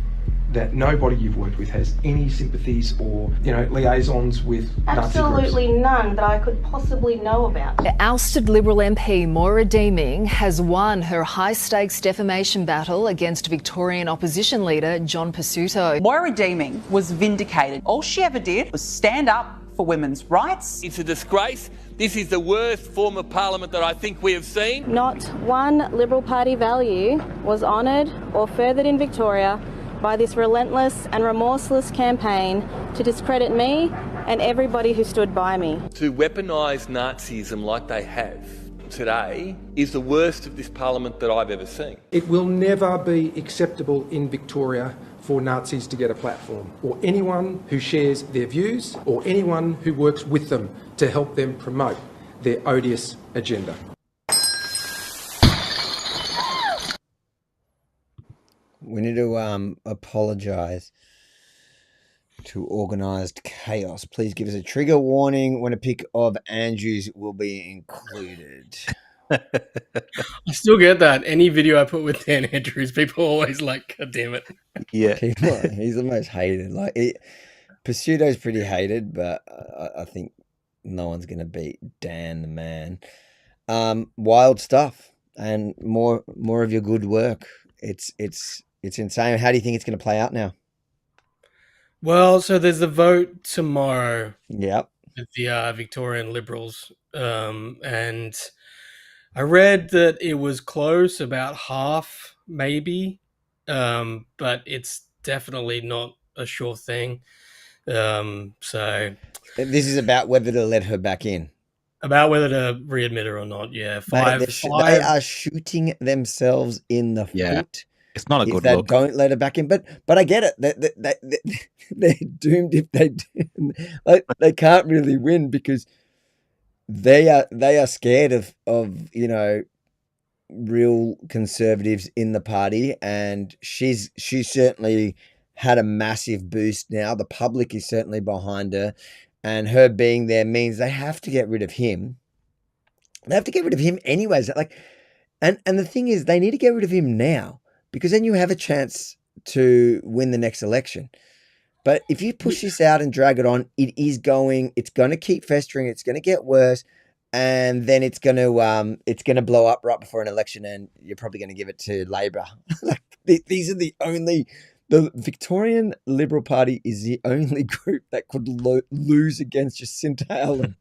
that nobody you've worked with has any sympathies or, liaisons with Nazi groups? Absolutely none that I could possibly know about. Ousted Liberal MP Moira Deeming has won her high-stakes defamation battle against Victorian opposition leader John Pasuto. Moira Deeming was vindicated. All she ever did was stand up for women's rights. It's a disgrace. This is the worst form of parliament that I think we have seen. Not one Liberal Party value was honoured or furthered in Victoria by this relentless and remorseless campaign to discredit me and everybody who stood by me. To weaponise Nazism like they have today is the worst of this parliament that I've ever seen. It will never be acceptable in Victoria for Nazis to get a platform, or anyone who shares their views, or anyone who works with them to help them promote their odious agenda. We need to apologise to organised chaos. Please give us a trigger warning when a pic of Andrews will be included. I still get that. Any video I put with Dan Andrews, people are always like, God damn it. Yeah. He's the most hated. Pseudo's pretty hated, but I think no one's going to beat Dan the man. Wild stuff and more of your good work. It's insane. How do you think it's going to play out now? Well, so there's a vote tomorrow. Yep. With the Victorian Liberals. And I read that it was close, about half, maybe. But it's definitely not a sure thing. So this is about whether to let her back in. About whether to readmit her or not, yeah. They are shooting themselves in the foot. It's not a good they look. Don't let her back in, but I get it. They're doomed if they do. They can't really win because they are scared of real conservatives in the party, and she's certainly had a massive boost now. The public is certainly behind her, and her being there means they have to get rid of him. They have to get rid of him anyways. And the thing is, they need to get rid of him now, because then you have a chance to win the next election. But if you push this out and drag it on, it's going to keep festering. It's going to get worse. And then it's going to blow up right before an election, and you're probably going to give it to Labor. These are the Victorian Liberal Party is the only group that could lose against Jacinta Allen.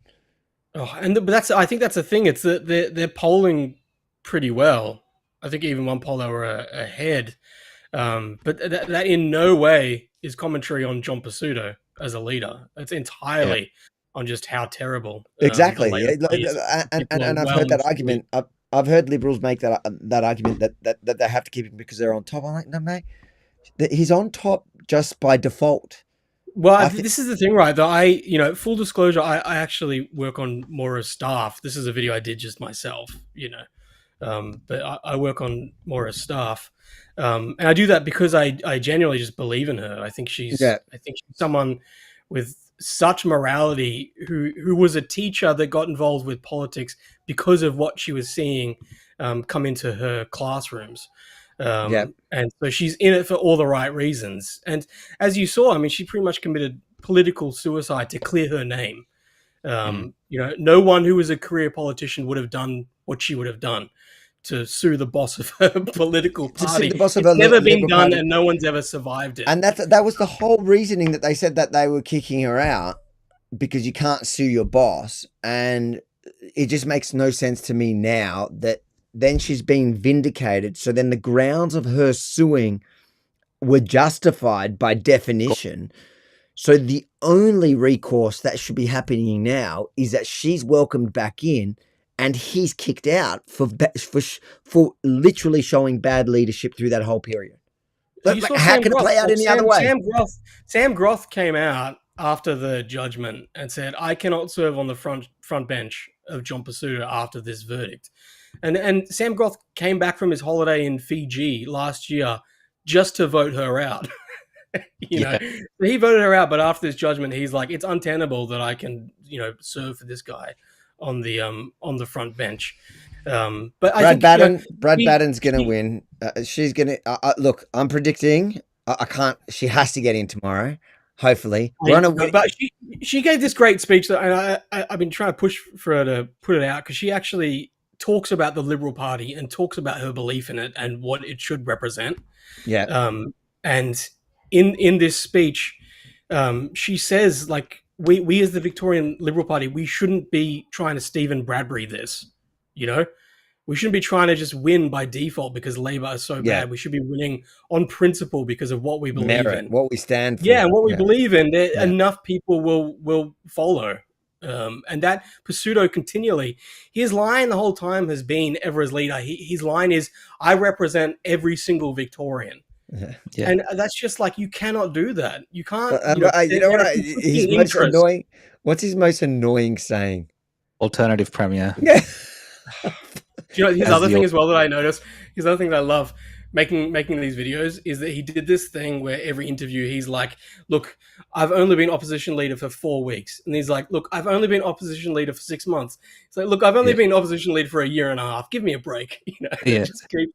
But I think that's the thing. It's that they're polling pretty well. I think even one poll they were ahead. But that in no way is commentary on John Pizzuto as a leader. It's entirely on just how terrible. Exactly. And I've heard that argument. I've heard Liberals make that argument that they have to keep him because they're on top. I'm like, no, mate. He's on top just by default. Well, this is the thing, right? That full disclosure, I actually work on Mora's staff. This is a video I did just myself, but I work on Mora's staff. And I do that because I genuinely just believe in her. I think she's someone with such morality who was a teacher that got involved with politics because of what she was seeing come into her classrooms. And so she's in it for all the right reasons. And as you saw, I mean, she pretty much committed political suicide to clear her name. No one who was a career politician would have done what she would have done to sue the boss of her political party. It's never been done, and no one's ever survived it. And that was the whole reasoning that they said that they were kicking her out, because you can't sue your boss. And it just makes no sense to me now that then she's being vindicated. So then the grounds of her suing were justified by definition. So the only recourse that should be happening now is that she's welcomed back in and he's kicked out for literally showing bad leadership through that whole period. How can it play out any other way? Sam Groth came out after the judgment and said, I cannot serve on the front bench of John Pizzuto after this verdict. And Sam Groth came back from his holiday in Fiji last year just to vote her out. He voted her out, but after this judgment, he's like, it's untenable that I can, serve for this guy on the front bench. But Brad Batten's going to win. She's going to look. I'm predicting. I can't. She has to get in tomorrow. Hopefully, but she gave this great speech that, and I've been trying to push for her to put it out, because she actually talks about the Liberal Party and talks about her belief in it and what it should represent. Yeah. And in this speech, she says, like, we as the Victorian Liberal Party, we shouldn't be trying to Stephen Bradbury this, you know? We shouldn't be trying to just win by default because Labor is so bad. We should be winning on principle because of what we believe in. What we stand for. Yeah, and what we believe in, enough people will follow. And that Pseudo continually, his line the whole time has been, ever as leader, his line is, I represent every single Victorian. Yeah. And that's just like, you cannot do that. You can't. His most annoying. What's his most annoying saying? Alternative Premier. Yeah. Do you know his other thing as well that I noticed? His other thing that I love making these videos is that he did this thing where every interview he's like, "Look, I've only been opposition leader for 4 weeks," and he's like, "Look, I've only been opposition leader for 6 months." It's like, "Look, I've only been opposition leader for a year and a half. Give me a break." Just keep.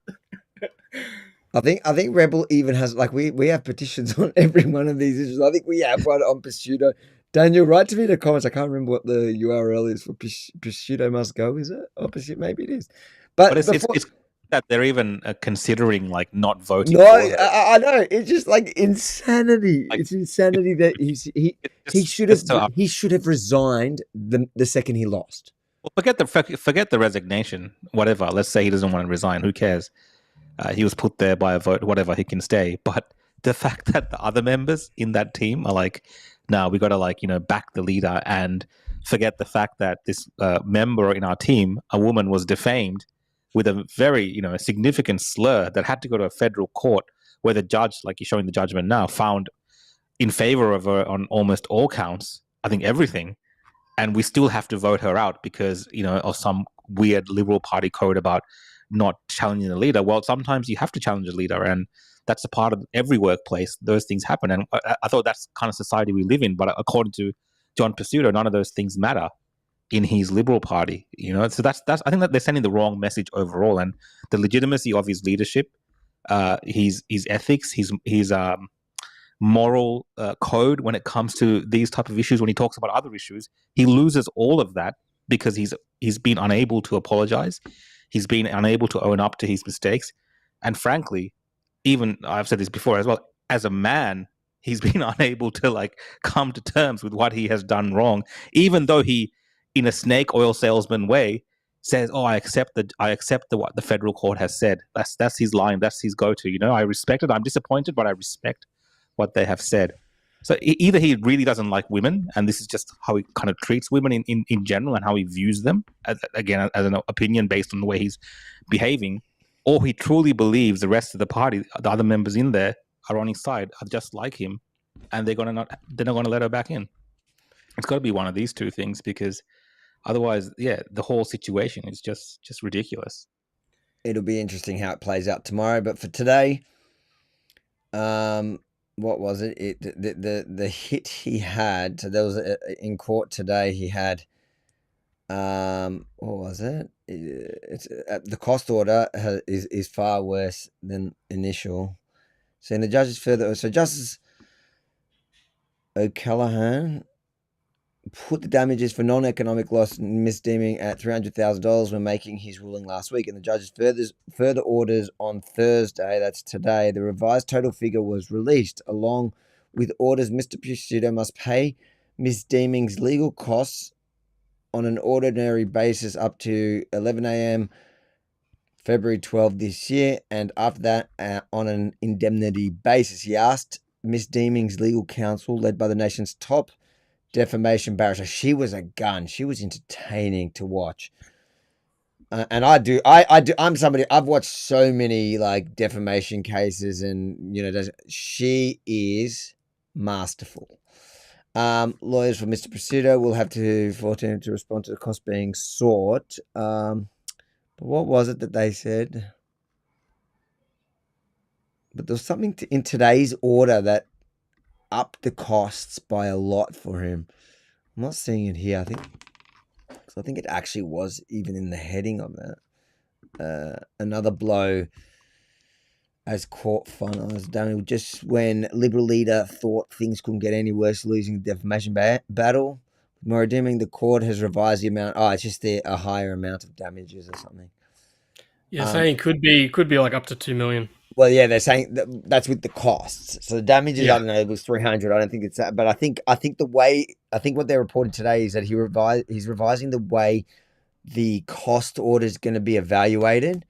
I think Rebel even has, like, we have petitions on every one of these issues. I think we have one on Pseudo. Daniel, write to me in the comments. I can't remember what the URL is for Pseudo must go. Is it? Opposite? Maybe it is. But it's that they're even considering like not voting. No, I know. It's just like insanity. Like, it's insanity that he should have resigned the second he lost. Well, forget the resignation. Whatever. Let's say he doesn't want to resign. Who cares? He was put there by a vote. Whatever. He can stay. But the fact that the other members in that team are like, no, we got to back the leader, and forget the fact that this member in our team, a woman, was defamed with a very significant slur that had to go to a federal court where the judge, like you're showing the judgment now, found in favor of her on almost all counts. I think everything, and we still have to vote her out because of some weird Liberal Party code about not challenging the leader. Well, sometimes you have to challenge a leader, and that's a part of every workplace. Those things happen, and I thought that's the kind of society we live in. But according to John Pseudo, none of those things matter in his Liberal Party. So that's I think that they're sending the wrong message overall, and the legitimacy of his leadership, his ethics, his moral code when it comes to these type of issues. When he talks about other issues, he loses all of that because he's been unable to apologize. He's been unable to own up to his mistakes, and frankly, even I've said this before as well, as a man, he's been unable to come to terms with what he has done wrong, even though he, in a snake oil salesman way, says, "Oh, I accept what the federal court has said." That's his line. That's his go-to. I respect it. I'm disappointed, but I respect what they have said. So either he really doesn't like women, and this is just how he kind of treats women in general and how he views them, as an opinion based on the way he's behaving, or he truly believes the rest of the party, the other members in there, are on his side, are just like him, and they're not going to let her back in. It's got to be one of these two things, because otherwise, the whole situation is just ridiculous. It'll be interesting how it plays out tomorrow. But for today, what was it? The hit he had. So there was in court today. He had, what was it? It's the cost order is far worse than initial. So in the judges further, so Justice O'Callaghan put the damages for non-economic loss and misdeeming at $300,000 when making his ruling last week, and the judges further orders on Thursday, that's today. The revised total figure was released, along with orders Mr. Pseudo must pay misdeeming's legal costs on an ordinary basis up to 11 a.m. February 12 this year, and after that on an indemnity basis. He asked misdeeming's legal counsel, led by the nation's top defamation barrister. She was a gun. She was entertaining to watch. And I'm somebody, I've watched so many defamation cases, and she is masterful. Lawyers for Mr. Pseudo will have to 14 to respond to the cost being sought. But what was it that they said? But there was something in today's order that upped the costs by a lot for him. I'm not seeing it here. I think it actually was even in the heading of that. Another blow as court finals. Daniel, just when Liberal leader thought things couldn't get any worse, losing the defamation battle, more redeeming, the court has revised the amount. Oh, it's just a higher amount of damages or something. Yeah, saying could be up to $2 million. Well, yeah, they're saying that's with the costs. So the damages, I don't know, it was 300. I don't think it's that, but I think what they reported today is that he's revising the way the cost order is going to be evaluated,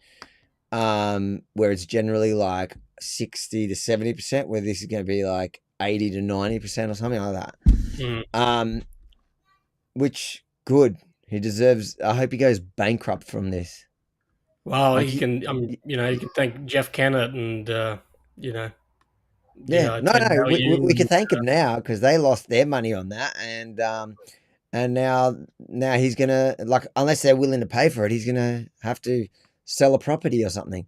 where it's generally like 60 to 70%, where this is going to be like 80 to 90% or something like that. Which good. He deserves. I hope he goes bankrupt from this. Well, he can, you can thank Jeff Kennett and, Yeah, we can thank him now because they lost their money on that, and now he's gonna, like, unless they're willing to pay for it, he's gonna have to sell a property or something.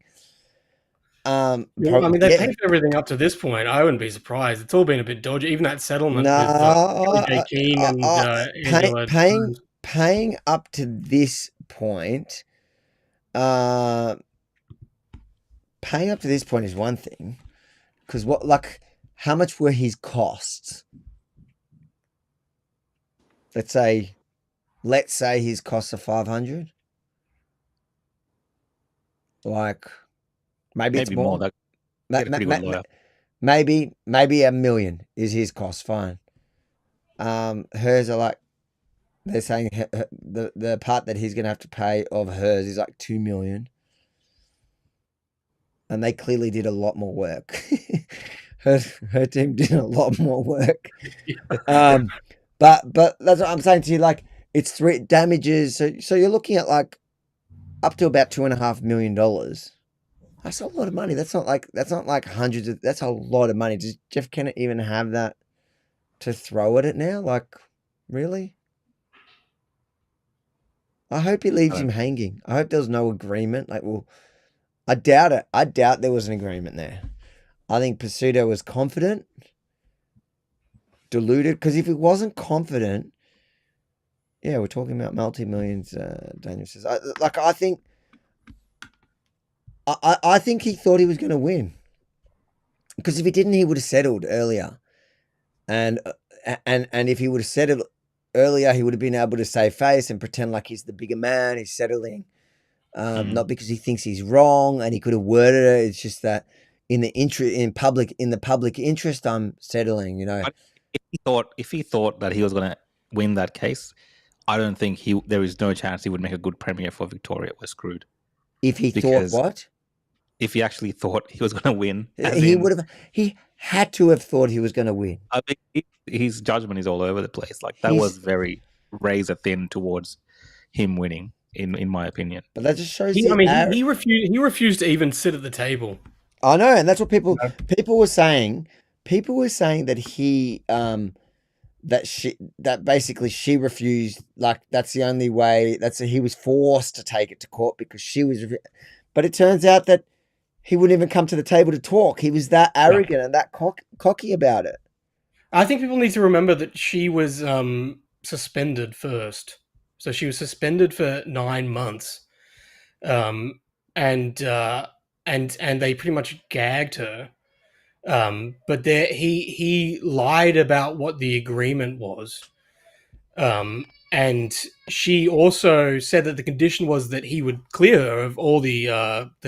They paid for everything up to this point. I wouldn't be surprised. It's all been a bit dodgy. Even that settlement with J. Keane and Angela paying up to this point. Paying up to this point is one thing, because how much were his costs? Let's say his costs are 500. Like, maybe it's more. Maybe $1 million is his cost. Fine. Hers are like, they're saying the part that he's going to have to pay of hers is like $2 million. And they clearly did a lot more work. her team did a lot more work. But that's what I'm saying to you. Like, it's 3 damages. So you're looking at like up to about $2.5 million. That's a lot of money. That's not like hundreds of. That's a lot of money. Does Jeff Kennett even have that to throw at it now? Like, really? I hope he leaves him hanging. I hope there's no agreement. Like, well, I doubt it. I doubt there was an agreement there. I think Pseudo was confident, deluded. Because if he wasn't confident, yeah, we're talking about multi-millions. Daniel says, I think he thought he was going to win. Because if he didn't, he would have settled earlier. And if he would have settled earlier, he would have been able to save face and pretend like he's the bigger man. He's settling, not because he thinks he's wrong, and he could have worded it. It's just that in the public interest, I'm settling. If he thought that he was going to win that case, I don't think there is no chance he would make a good premier for Victoria. We're screwed. If he thought what? If he actually thought he was going to win, he had to have thought he was going to win. I think his judgment is all over the place. Like, that was very razor thin towards him winning, in my opinion. But that just shows. He refused to even sit at the table. I know, and that's what people were saying. People were saying that he that basically she refused. Like, that's the only way. He was forced to take it to court because she was. But it turns out that he wouldn't even come to the table to talk. He was that arrogant and that cocky about it. I think people need to remember that she was suspended first. So she was suspended for 9 months, and they pretty much gagged her. But he lied about what the agreement was, and she also said that the condition was that he would clear her of all the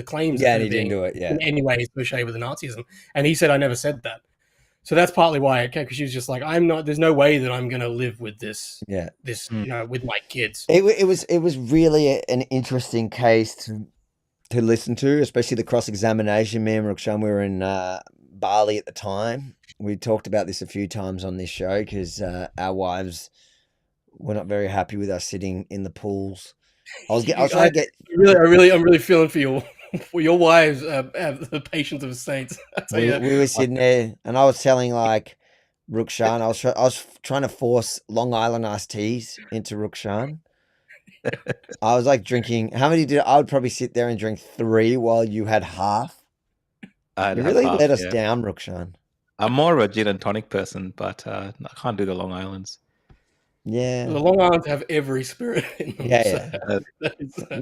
claims. Yeah, and he didn't do it. Yeah, in any way associated with the Nazism, and he said, "I never said that." So that's partly why it came, because she was just like, "I'm not. There's no way that I'm going to live with this. Yeah, with my kids." It was really an interesting case to listen to, especially the cross examination. Me and Rukshan, we were in Bali at the time. We talked about this a few times on this show because our wives were not very happy with us sitting in the pools. I'm really feeling for you. For your wives have the patience of saints. We were sitting there, and I was telling Rukshan, I was trying to force Long Island iced teas into Rukshan. I was like drinking. How many did I would probably sit there and drink 3 while you had half. You really let us down, Rukshan. I'm more of a gin and tonic person, but I can't do the Long Islands. Yeah, the Long Islands have every spirit in them. Yeah.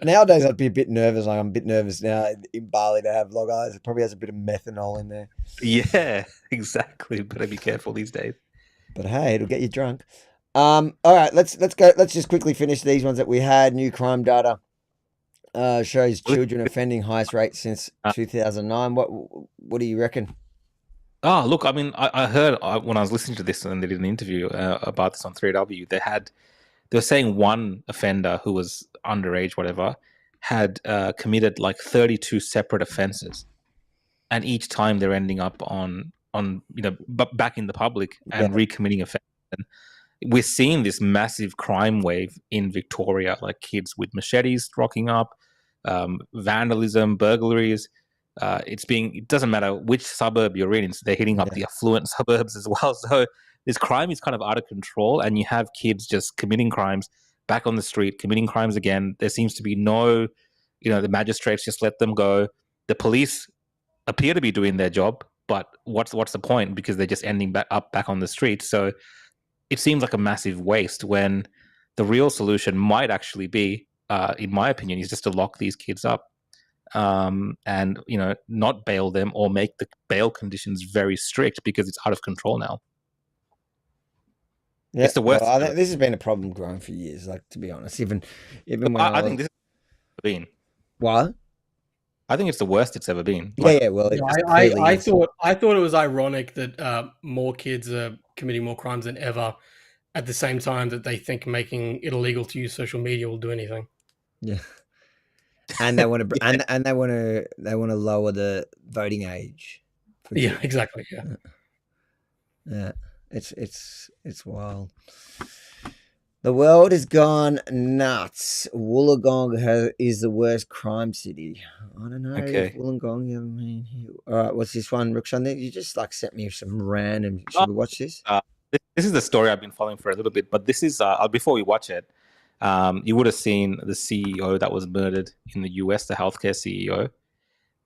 Nowadays, I'd be a bit nervous. Like, I'm a bit nervous now in Bali to have Long Island. It probably has a bit of methanol in there. Yeah, exactly. Better be careful these days. But hey, it'll get you drunk. All right, let's go. Let's just quickly finish these ones that we had. New crime data. shows children offending highest rate since 2009. What do you reckon? Oh, look, I mean, I heard when I was listening to this and they did an interview about this on 3W, they were saying one offender who was underage, whatever, had committed like 32 separate offenses. And each time they're ending up on back in the public and recommitting offenses. And we're seeing this massive crime wave in Victoria, like kids with machetes rocking up, vandalism, burglaries. It doesn't matter which suburb you're in, they're hitting up the affluent suburbs as well. So this crime is kind of out of control, and you have kids just committing crimes back on the street, committing crimes again. There seems to be no, the magistrates just let them go. The police appear to be doing their job, but what's the point? Because they're just ending back on the street. So it seems like a massive waste when the real solution might actually be, in my opinion, is just to lock these kids up. And not bail them or make the bail conditions very strict because it's out of control now. Yeah, it's the worst. I think this has been a problem growing for years. Like, to be honest, even when I think this has been. What? I think it's the worst it's ever been. Well, I thought it was ironic that more kids are committing more crimes than ever, at the same time that they think making it illegal to use social media will do anything. Yeah. And they want to, and they want to lower the voting age. Yeah, exactly. Yeah, it's wild. The world has gone nuts. Wollongong is the worst crime city. I don't know. Okay. Wollongong. All right, what's this one, Rukshan? You just sent me some random. Should we watch this? This is the story I've been following for a little bit, but this is before we watch it. You would have seen the CEO that was murdered in the US, the healthcare CEO,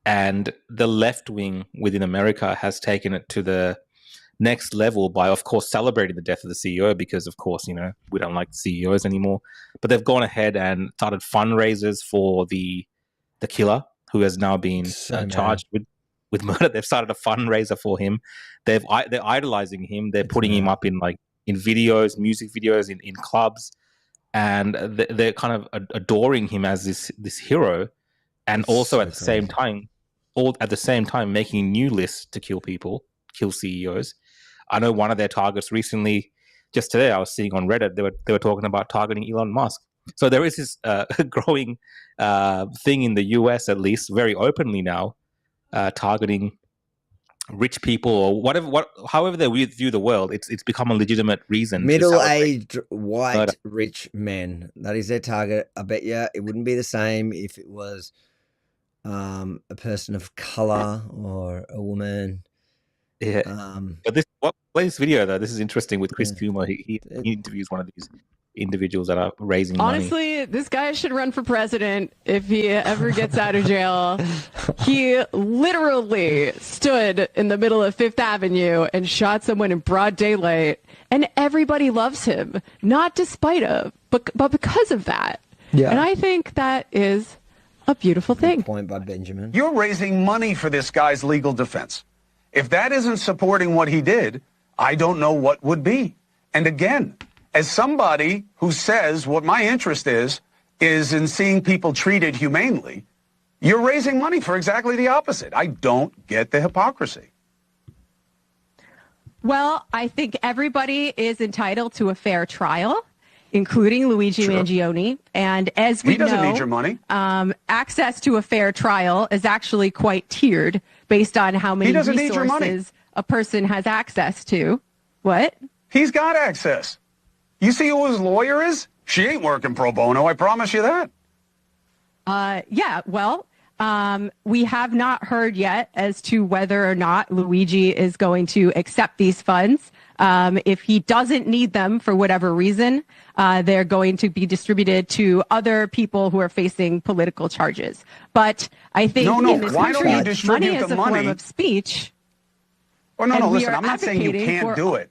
and the left wing within America has taken it to the next level by, of course, celebrating the death of the CEO because, of course, we don't like the CEOs anymore. But they've gone ahead and started fundraisers for the killer who has now been charged with murder. They've started a fundraiser for him. They're idolizing him. They're putting him up in videos, music videos, in clubs. And they're kind of adoring him as this hero, and also at the same time, making new lists to kill people, kill CEOs. I know one of their targets recently, just today, I was seeing on Reddit, they were talking about targeting Elon Musk. So there is this growing thing in the US, at least, very openly now, targeting rich people or however they view the world. It's become a legitimate reason. Middle-aged white rich men. That is their target. I bet you it wouldn't be the same if it was a person of color or a woman. Yeah. But play this video though. This is interesting with Chris Kumar. He interviews one of these individuals that are raising money. Honestly, this guy should run for president if he ever gets out of jail. He literally stood in the middle of Fifth Avenue and shot someone in broad daylight, and everybody loves him, not despite of, but because of that. Yeah. And I think that is a beautiful thing. Good point by Benjamin. You're raising money for this guy's legal defense. If that isn't supporting what he did, I don't know what would be. And again, as somebody who says what my interest is in seeing people treated humanely, you're raising money for exactly the opposite. I don't get the hypocrisy. Well, I think everybody is entitled to a fair trial, including Luigi Mangione. And as we know, he doesn't need your money. Access to a fair trial is actually quite tiered based on how many resources a person has access to. What? He's got access. You see who his lawyer is? She ain't working pro bono, I promise you that. Yeah, well, we have not heard yet as to whether or not Luigi is going to accept these funds. If he doesn't need them for whatever reason, they're going to be distributed to other people who are facing political charges. But I think in this country, money is a form of speech. Oh, no, listen, I'm not saying you can't do it.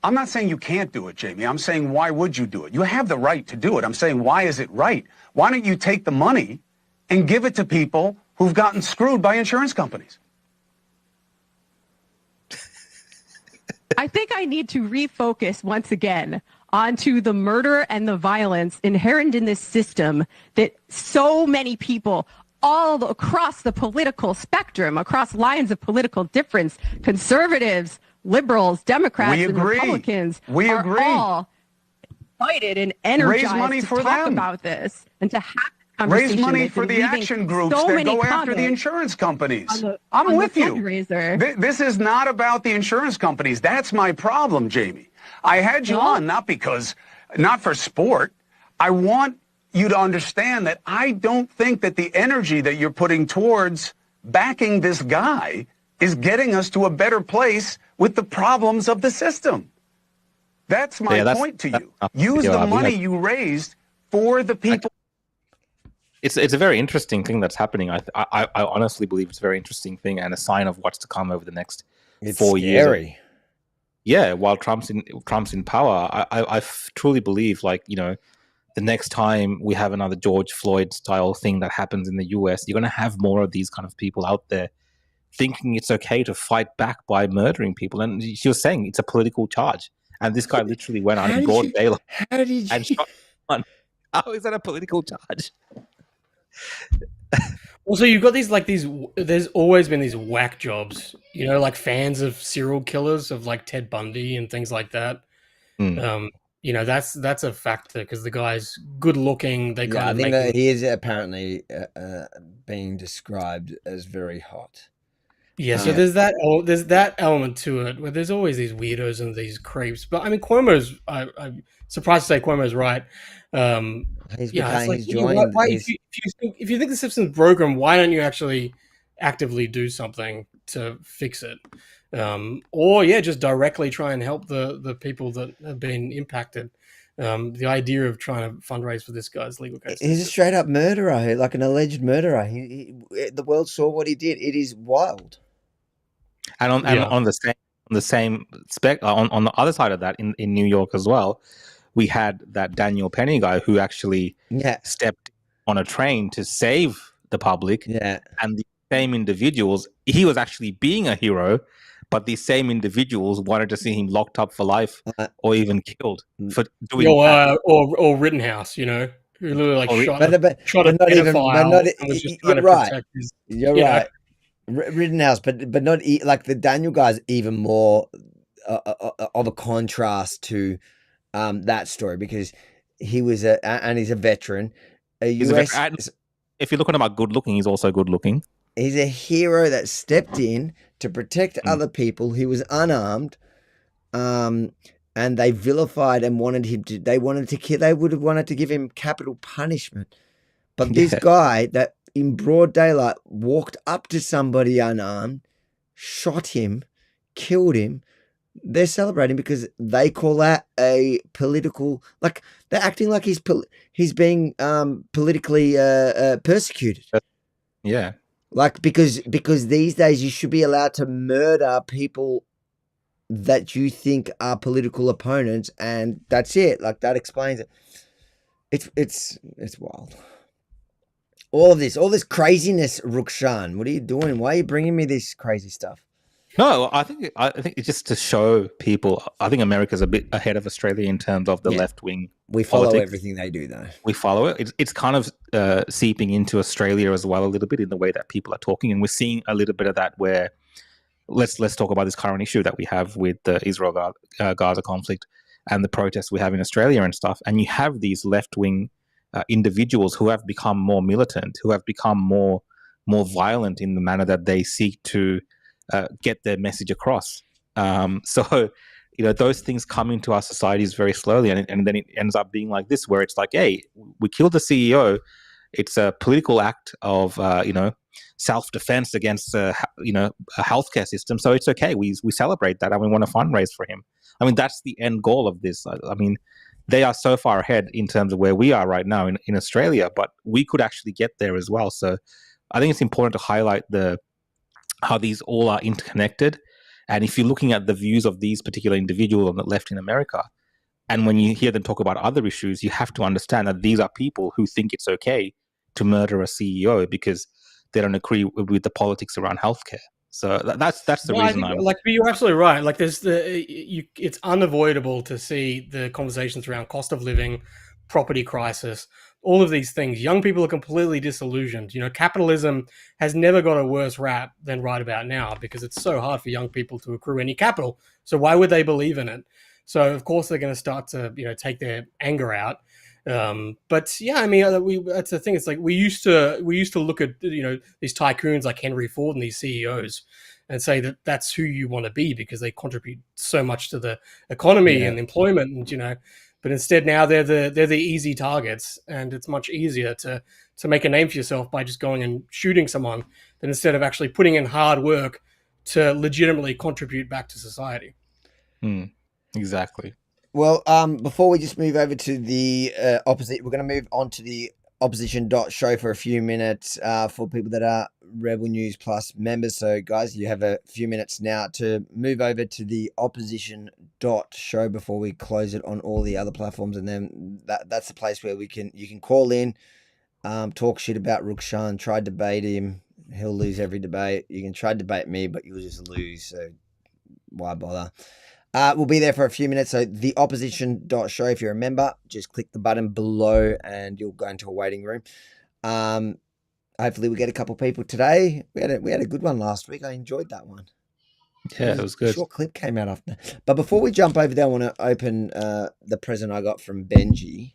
I'm not saying you can't do it, Jamie. I'm saying, why would you do it? You have the right to do it. I'm saying, why is it right? Why don't you take the money and give it to people who've gotten screwed by insurance companies? I think I need to refocus once again onto the murder and the violence inherent in this system that so many people all across the political spectrum, across lines of political difference, conservatives, liberals, Democrats, and Republicans are all excited and energized to talk about this and to have this conversation. Raise money for the action groups that go after the insurance companies. I'm with you. This is not about the insurance companies. That's my problem, Jamie. I had you on not for sport. I want you to understand that I don't think that the energy that you're putting towards backing this guy is getting us to a better place with the problems of the system. That's my point to you. Use the money you raised for the people. It's a very interesting thing that's happening. I honestly believe it's a very interesting thing and a sign of what's to come over the next 4 years. Yeah, while Trump's in power, I truly believe, like, you know, the next time we have another George Floyd style thing that happens in the US, you're going to have more of these kind of people out there thinking it's okay to fight back by murdering people. And she was saying it's a political charge. And this guy literally went out in broad daylight and shot someone. How is that a political charge? Also, you've got there's always been these whack jobs, you know, like fans of serial killers, of like Ted Bundy and things like that. You know, that's a factor because the guy's good looking. I think that he is apparently being described as very hot. Yeah, so there's that element to it where there's always these weirdos and these creeps. But I mean, I'm surprised to say Cuomo's right. He's if you think the system's broken, why don't you actually actively do something to fix it? Or just directly try and help the people that have been impacted. The idea of trying to fundraise for this guy's legal case. He's a straight up murderer, like an alleged murderer. The world saw what he did. It is wild. And on the same spec, on the other side of that, in New York as well, we had that Daniel Penny guy who actually stepped on a train to save the public. Yeah. And the same individuals, he was actually being a hero, but these same individuals wanted to see him locked up for life or even killed for doing that. Or Rittenhouse, you know, who literally shot a pedophile and was just trying to protect his... You're right. Rittenhouse, but not like the Daniel guy's even more of a contrast to that story because he was and he's a veteran. If you look at him at good looking, he's also good looking. He's a hero that stepped in to protect other people. He was unarmed, and they vilified and wanted him to. They wanted to kill. They would have wanted to give him capital punishment, but this guy that in broad daylight walked up to somebody unarmed, shot him, killed him. They're celebrating because they call that a political, like they're acting like he's being politically persecuted. Yeah. Like because these days you should be allowed to murder people that you think are political opponents, and that's it. Like that explains it. It's wild. All this craziness, Rukshan. What are you doing? Why are you bringing me this crazy stuff? No, I think it's just to show people. I think America's a bit ahead of Australia in terms of the left wing. We follow everything they do, though. We follow it. It's kind of seeping into Australia as well a little bit in the way that people are talking, and we're seeing a little bit of that. Where let's talk about this current issue that we have with the Israel-Gaza conflict and the protests we have in Australia and stuff. And you have these left wing individuals who have become more militant, who have become more violent in the manner that they seek to get their message across. So, you know, those things come into our societies very slowly, and then it ends up being like this, where it's like, hey, we killed the CEO. It's a political act of, self-defense against, a healthcare system. So it's okay. We celebrate that, and we want to fundraise for him. I mean, that's the end goal of this. I mean, they are so far ahead in terms of where we are right now in Australia, but we could actually get there as well. So I think it's important to highlight how these all are interconnected. And if you're looking at the views of these particular individuals on the left in America, and when you hear them talk about other issues, you have to understand that these are people who think it's okay to murder a CEO because they don't agree with the politics around healthcare. So that's the reason I'm like. You're absolutely right. Like, it's unavoidable to see the conversations around cost of living, property crisis, all of these things. Young people are completely disillusioned. Capitalism has never got a worse rap than right about now because it's so hard for young people to accrue any capital. So why would they believe in it? So of course they're going to start to take their anger out. But yeah, I mean, that's the thing. It's like we used to look at these tycoons like Henry Ford and these CEOs and say that that's who you want to be because they contribute so much to the economy and employment, and But instead now they're the easy targets, and it's much easier to make a name for yourself by just going and shooting someone than instead of actually putting in hard work to legitimately contribute back to society. Exactly. Well, before we just move over to the opposite, we're going to move on to the opposition.show for a few minutes for people that are Rebel News Plus members. So, guys, you have a few minutes now to move over to the opposition.show before we close it on all the other platforms. And then that's the place where you can call in, talk shit about Rukshan, try to debate him. He'll lose every debate. You can try to debate me, but you'll just lose. So why bother? We'll be there for a few minutes. So the opposition.show, if you're a member, just click the button below and you'll go into a waiting room. Hopefully we get a couple people today. We had a good one last week. I enjoyed that one. Yeah, it was good. A short clip came out after. But before we jump over there, I want to open the present I got from Benji.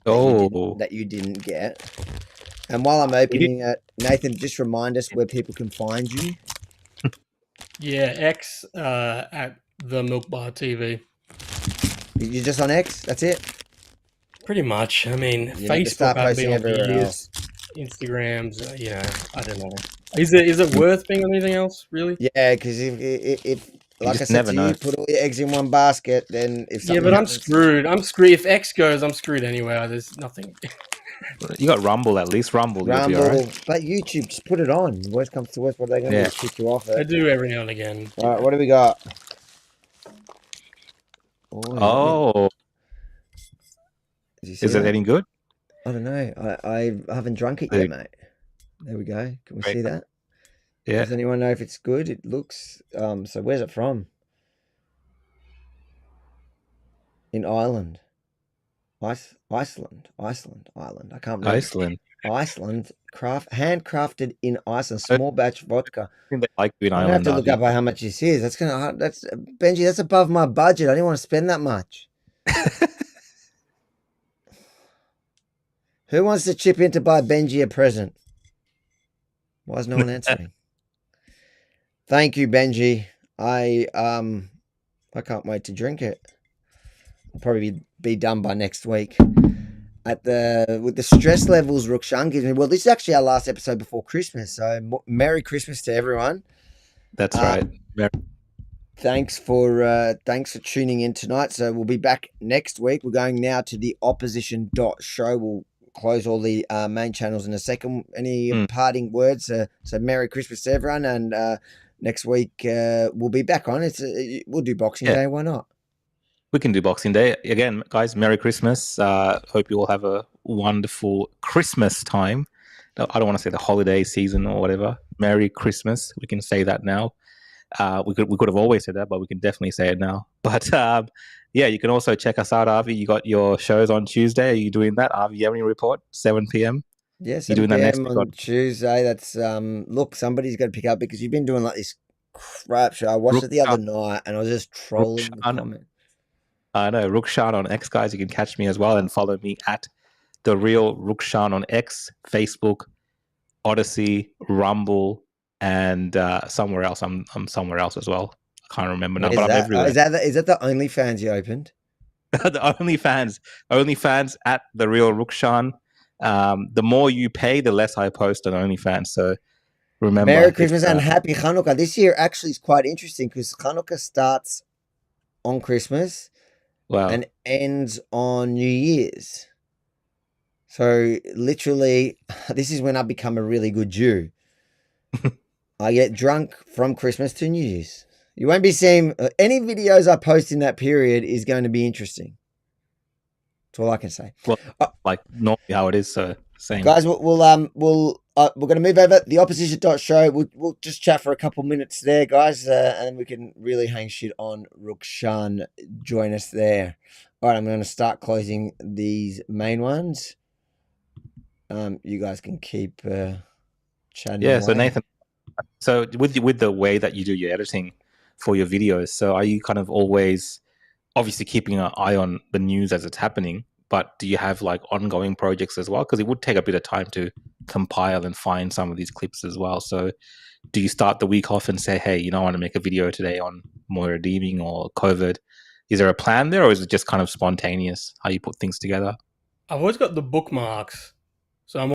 That you didn't get. And while I'm opening it, Nathan, just remind us where people can find you. Yeah, X at the MilkBarTV. You're just on X? That's it? Pretty much. I mean, Facebook, I've been on for years. Instagrams, I don't know. Is it worth being on anything else, really? Yeah, because if like I said to you, put all your eggs in one basket, then if something I'm screwed. I'm screwed. If X goes, I'm screwed anyway. There's nothing. You got Rumble at least. Rumble, you'll be all right. But YouTube, just put it on. Worst comes to worst, what are they going to do? Kick you off it? I do every now and again. All right, what do we got? Is it any good? I don't know. I haven't drunk it yet, mate. There we go. Can we see that? Yeah. Does anyone know if it's good? It looks. So where's it from? In Ireland. Iceland. I can't remember. Iceland. Handcrafted in Iceland. Small batch vodka. I think they like you in I Ireland. have to look up how much this is. That's Benji. That's above my budget. I didn't want to spend that much. Who wants to chip in to buy Benji a present? Why is no one answering? Thank you, Benji. I can't wait to drink it. I'll probably be done by next week. With the stress levels Rukshan gives me. Well, this is actually our last episode before Christmas, so Merry Christmas to everyone. That's right. Thanks for tuning in tonight. So we'll be back next week. We're going now to the opposition.show. We'll close all the main channels in a second. Any parting words? So Merry Christmas to everyone, and next week we'll be back on. We'll do Boxing Day. Why not? We can do Boxing Day again, guys. Merry Christmas. Hope you all have a wonderful Christmas time. I don't want to say the holiday season or whatever. Merry Christmas. We can say that now. We could have always said that, but we can definitely say it now. But yeah, you can also check us out, Avi. You got your shows on Tuesday. Are you doing that? Avi, you have any report? 7 p.m. Yes, you doing that next week on Tuesday. That's look, somebody's got to pick up because you've been doing like this crap show. I watched it the other night and I was just trolling the comments. I know, Rukshan on X, guys. You can catch me as well and follow me at The Real Rukshan on X, Facebook, Odyssey, Rumble, and somewhere else. I'm somewhere else as well. I can't remember now, but I'm everywhere. Is that the OnlyFans you opened? The OnlyFans at The Real Rukshan. The more you pay, the less I post on OnlyFans. So remember. Merry Christmas and Happy Hanukkah. This year actually is quite interesting because Hanukkah starts on Christmas. Wow. And ends on New Year's. So literally, this is when I become a really good Jew. I get drunk from Christmas to New Year's. You won't be seeing any videos I post in that period is going to be interesting. That's all I can say. Well, like normally how it is. So same. Guys, we'll we're going to move over the opposition.show. We'll just chat for a couple minutes there, guys, and then we can really hang shit on Rukshan. Join us there. All right, I'm going to start closing these main ones. You guys can keep chatting. Yeah, away. so Nathan, so with the way that you do your editing for your videos, so are you kind of always obviously keeping an eye on the news as it's happening, but do you have like ongoing projects as well? Because it would take a bit of time to compile and find some of these clips as well. So do you start the week off and say, hey, I want to make a video today on more redeeming or COVID? Is there a plan there, or is it just kind of spontaneous how you put things together? I've always got the bookmarks